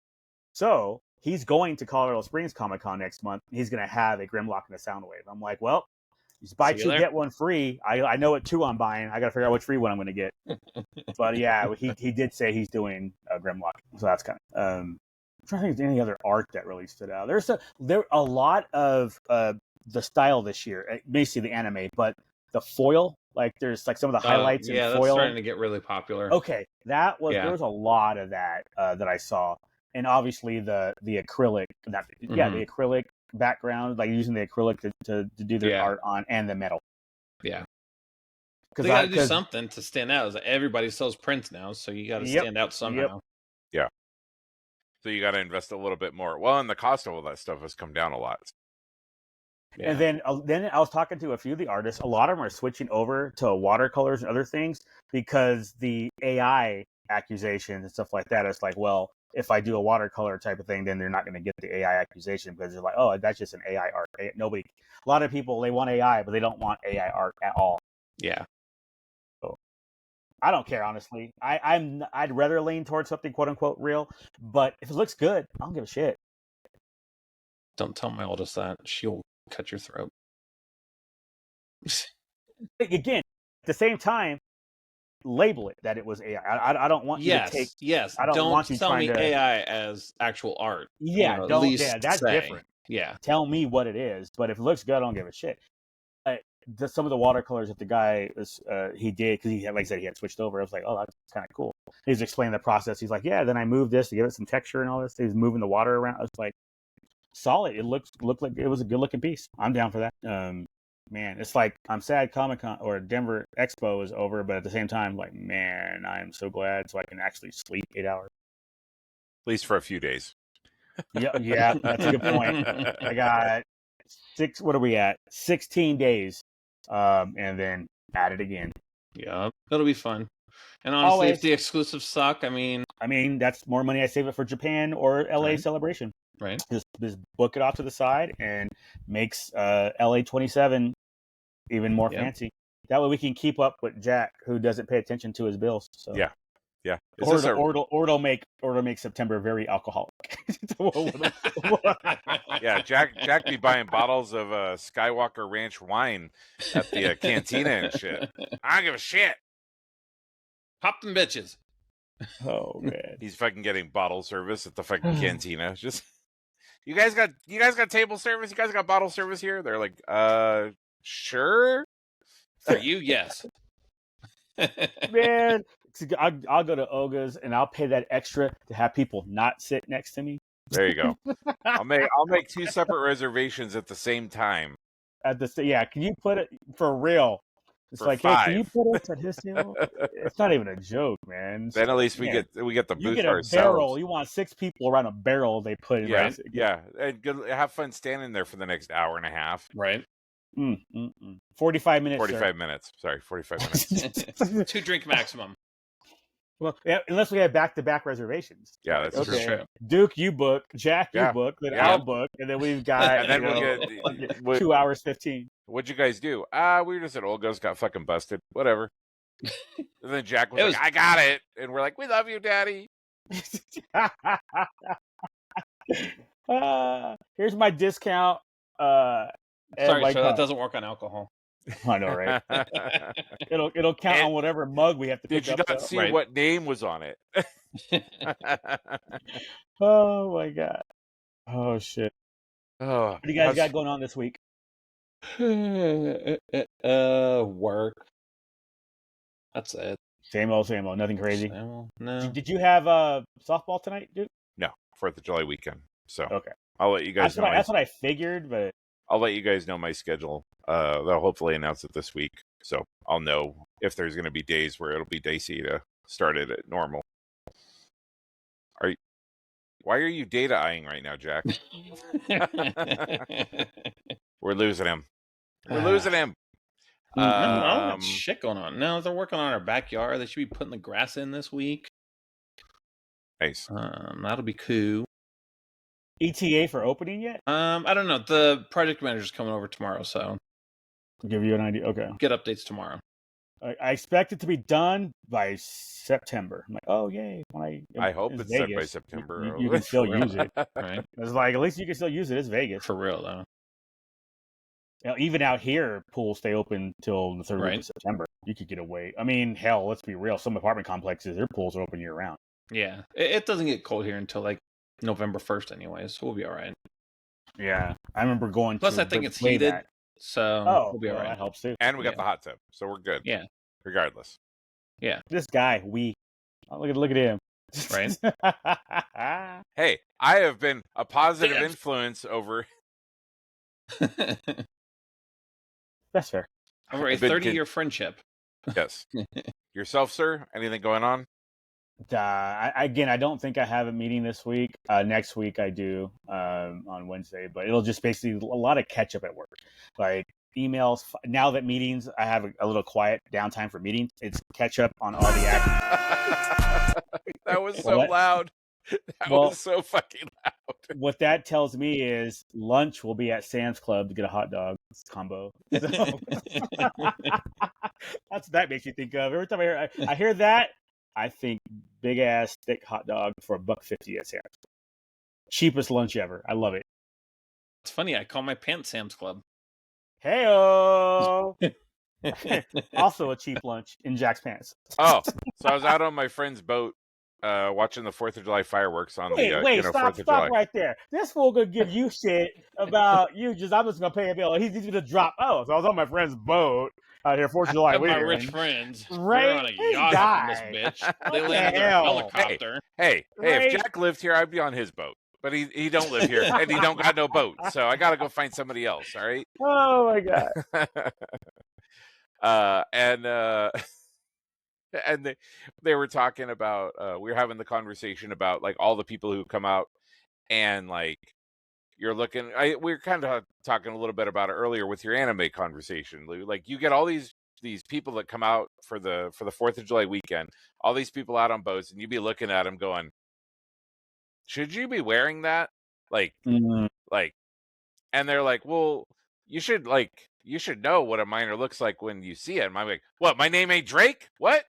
So he's going to Colorado Springs Comic Con next month. He's going to have a Grimlock and a Soundwave." I'm like, "Well, just buy 2 get 1 free. I know what 2 I'm buying. I got to figure out which free one I'm going to get." But yeah, he did say he's doing Grimlock, so that's kind of. I'm trying to think of any other art that really stood out. There a lot of the style this year. Basically the anime, but the foil. Like there's like some of the highlights in foil. Yeah, that's starting to get really popular. Okay, there was a lot of that that I saw, and obviously the acrylic. The acrylic background, like using the acrylic to do their art on, and the metal. Yeah. Because they got to do something to stand out. Like everybody sells prints now, so you got to stand out somehow. Yeah. So you got to invest a little bit more. Well, and the cost of all that stuff has come down a lot. Yeah. And then I was talking to a few of the artists. A lot of them are switching over to watercolors and other things because the AI accusations and stuff like that. It's like, well, if I do a watercolor type of thing, then they're not going to get the AI accusation because they're like, oh, that's just an AI art. A lot of people, they want AI, but they don't want AI art at all. Yeah. I don't care, honestly. I'd rather lean towards something quote unquote real, but if it looks good, I don't give a shit. Don't tell my oldest that. She'll cut your throat. Again, at the same time, label it that it was AI. I don't want you to take. Yes. I don't want you tell me to... AI as actual art. Yeah, that's different. Yeah. Tell me what it is, but if it looks good, I don't give a shit. Some of the watercolors that the guy he did, because like I said, he had switched over. I was like, oh, that's kind of cool. He's explaining the process. He's like, yeah, then I moved this to give it some texture and all this. He's moving the water around. I was like, solid. It looked like it was a good looking piece. I'm down for that. Man, it's like I'm sad Comic-Con or Denver Expo is over, but at the same time, like, man, I am so glad so I can actually sleep 8 hours. At least for a few days. Yeah, that's a good point. I got 6. What are we at? 16 days. And then add it again. Yeah, it'll be fun. And honestly, if the exclusives suck, I mean, that's more money I save it for Japan or LA Celebration. Right. Just book it off to the side and makes LA 27 even more fancy. That way we can keep up with Jack, who doesn't pay attention to his bills. So Yeah. Or it'll make September very alcoholic. Yeah, Jack be buying bottles of Skywalker Ranch wine at the cantina and shit. I don't give a shit. Pop them bitches. Oh man, he's fucking getting bottle service at the fucking cantina. Just you guys got table service. You guys got bottle service here. They're like, sure. For you, yes. Man, I'll go to Oga's and I'll pay that extra to have people not sit next to me. There you go. I'll make 2 separate reservations at the same time. Can you put it for real? It's for like, 5. hey, can you put us at his table? It's not even a joke, man. Then at least we get the booth you get for a ourselves. barrel. You want 6 people around a barrel they put in. Yeah, yeah, and have fun standing there for the next hour and a half. Right. 45 minutes. 45 minutes. Sorry, 45 minutes. 2 drink maximum. Well, yeah, unless we have back-to-back reservations. Yeah, that's true. Duke, you book. Jack, you book. Then I'll book, and then we've got. And then we'll get 2 hours 15. What'd you guys do? We were just at Olga's, got fucking busted. Whatever. And then Jack was like, I got it. And we're like, we love you, Daddy. Here's my discount. Sorry, sir, that doesn't work on alcohol. I know, right? It'll count on whatever mug we have to pick up. Did you not see what name was on it? Oh, my God. Oh, shit. Oh, what do you guys got going on this week? Work. That's it. Same old. Nothing crazy. No. Did you have softball tonight, dude? No, 4th of July weekend. So okay, I'll let you guys know. That's what I figured, but I'll let you guys know my schedule. They'll hopefully announce it this week, so I'll know if there's going to be days where it'll be dicey to start it at normal. Why are you data eyeing right now, Jack? We're losing him. No, got shit going on. No, they're working on our backyard. They should be putting the grass in this week. Nice. That'll be cool. ETA for opening yet? I don't know. The project manager's coming over tomorrow, so I'll give you an idea. Okay. Get updates tomorrow. I expect it to be done by September. I'm like, oh yay! I hope it's done by September. You can still use it, right? It's like at least you can still use it. It's Vegas for real, though. You know, even out here, pools stay open till the 3rd week of September. You could get away. I mean, hell, let's be real. Some apartment complexes, their pools are open year round. Yeah, it doesn't get cold here until like November 1st, anyways. So we'll be all right. Yeah, I remember going. Plus, I think it's heated, so we'll be all right. That helps too. And we got the hot tub, so we're good. Yeah. Regardless. Yeah. This guy, look at him. Right. Hey, I have been a positive influence over. That's fair. Over a 30-year friendship. Yes. Yourself, sir? Anything going on? I don't think I have a meeting this week. Next week I do on Wednesday, but it'll just basically a lot of catch up at work. Like emails. Now that meetings, I have a little quiet downtime for meetings. It's catch up on all the action. That was so loud. That was so fucking loud. What that tells me is lunch will be at Sam's Club to get a hot dog combo. So, that's what that makes you think of. Every time I hear that, I think big ass thick hot dog for $1.50 at Sam's Club. Cheapest lunch ever. I love it. It's funny. I call my pants Sam's Club. Hey-o! Also a cheap lunch in Jack's pants. Oh, so I was out on my friend's boat watching the 4th of July fireworks on the 4th of July. Right there. This fool gonna give you shit about you. I'm just gonna pay a bill. He's gonna drop. Oh, so I was on my friend's boat out here 4th of July. My rich friends. Right? They're on a yacht on this bitch. They landed their helicopter. Hey, if Jack lived here, I'd be on his boat. But he don't live here, and he don't got no boat, so I gotta go find somebody else. All right. Oh my god. And they were talking about. We were having the conversation about like all the people who come out, and like you're looking. We were kind of talking a little bit about it earlier with your anime conversation. Like you get all these people that come out for the 4th of July weekend. All these people out on boats, and you be looking at them going, should you be wearing that? Like, and they're like, well, you should you should know what a minor looks like when you see it. And I'm like, what? My name ain't Drake? What?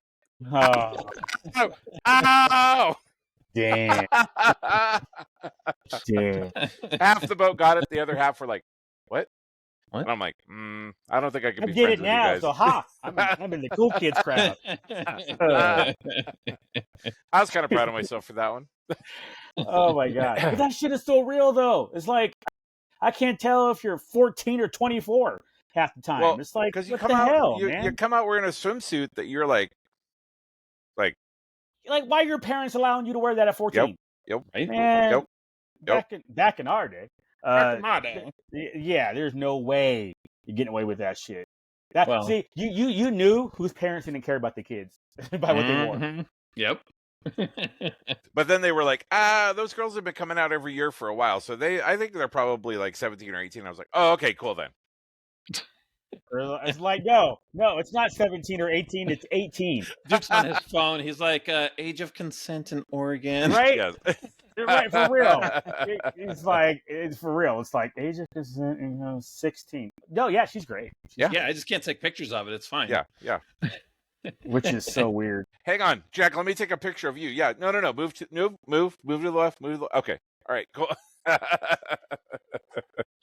Oh, Ow! damn. Damn. Half the boat got it. The other half were like, what? What? And I'm like, I don't think I can I be get friends it with you now, guys. so I'm in the cool kids crowd. I was kind of proud of myself for that one. Oh my god! But that shit is so real, though. It's like I can't tell if you're 14 or 24 half the time. Well, it's like, because what the hell, man? You come out wearing a swimsuit that you're like, why are your parents allowing you to wear that at 14? Yep. Right? Man, Yep. back in our day. Back in my day. Yeah, there's no way you're getting away with that shit. Well- See, you knew whose parents didn't care about the kids by what they wore. Yep. But then they were like, those girls have been coming out every year for a while, so I think they're probably like 17 or 18. I was like, oh, okay, cool then. It's like, no, it's not 17 or 18. It's 18. Duke's on his phone. He's like, age of consent in Oregon. Right? Yes. Right, for real. It's like, it's for real. It's like, age of consent, 16. No, yeah, she's great. Yeah. Yeah, I just can't take pictures of it. It's fine. Yeah. Which is so weird. Hang on, Jack. Let me take a picture of you. Yeah. No. Move to the left. Okay. All right. Cool.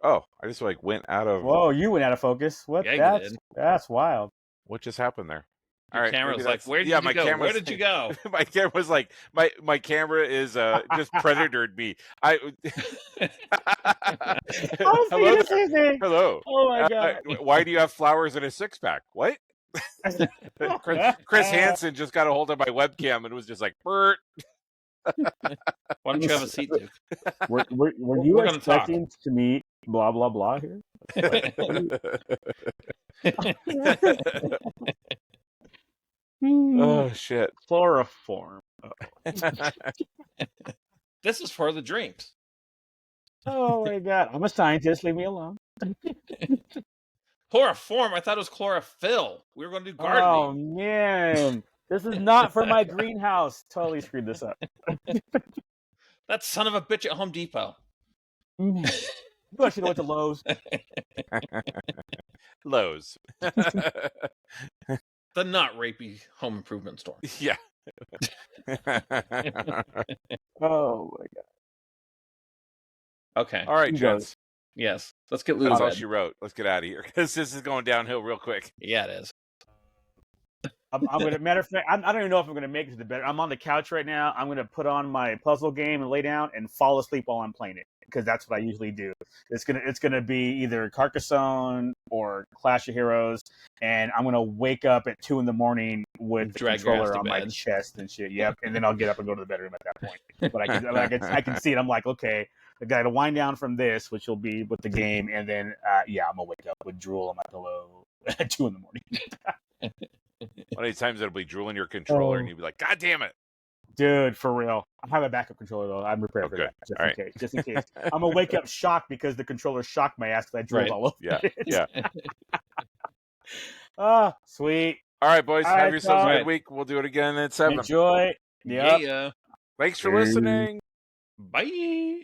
Oh, I just went out of. Whoa, you went out of focus. What? Yeah, That's wild. What just happened there? Your All right, camera's like, where did you go? Where did you go? My camera's like, my camera is just predatored me. Hello. Hello. Oh my god. Why do you have flowers in a six pack? What? Chris Hansen just got a hold of my webcam and was just like, Bert. Why don't you have a seat, Duke? Were you expecting to meet blah blah blah here? Oh shit. Chloroform. This is for the drinks. Oh my god. I'm a scientist, leave me alone. Chloroform? I thought it was chlorophyll. We were going to do Oh gardening. man. This is not for my greenhouse. Totally screwed this up. That son of a bitch at Home Depot. You actually went to Lowe's. Lowe's. The not rapey home improvement store. Yeah. Oh my god. Okay. All right, You gents. Yes. Let's get Lou That's to all bed. she wrote. Let's get out of here because this is going downhill real quick. Yeah, it is. I'm gonna. Matter of fact, I don't even know if I'm gonna make it to the bed. I'm on the couch right now. I'm gonna put on my puzzle game and lay down and fall asleep while I'm playing it because that's what I usually do. It's gonna be either Carcassonne or Clash of Heroes, and I'm gonna wake up at 2 a.m. with the controller on my chest and shit. Yep, and then I'll get up and go to the bedroom at that point. But I can see it. I'm like, okay, I got to wind down from this, which will be with the game, and then I'm gonna wake up with drool on my pillow at 2 a.m. One of these times it'll be drooling your controller and you'll be like, God damn it. Dude, for real. I have a backup controller though. I'm prepared for that. Just in case. I'm gonna wake up shocked because the controller shocked my ass because I drooled all over it. Yeah. Ah, sweet. All right, boys. All have right, yourselves a Todd. good week. We'll do it again at 7. Enjoy. Yep. Yeah. Thanks for listening. Bye.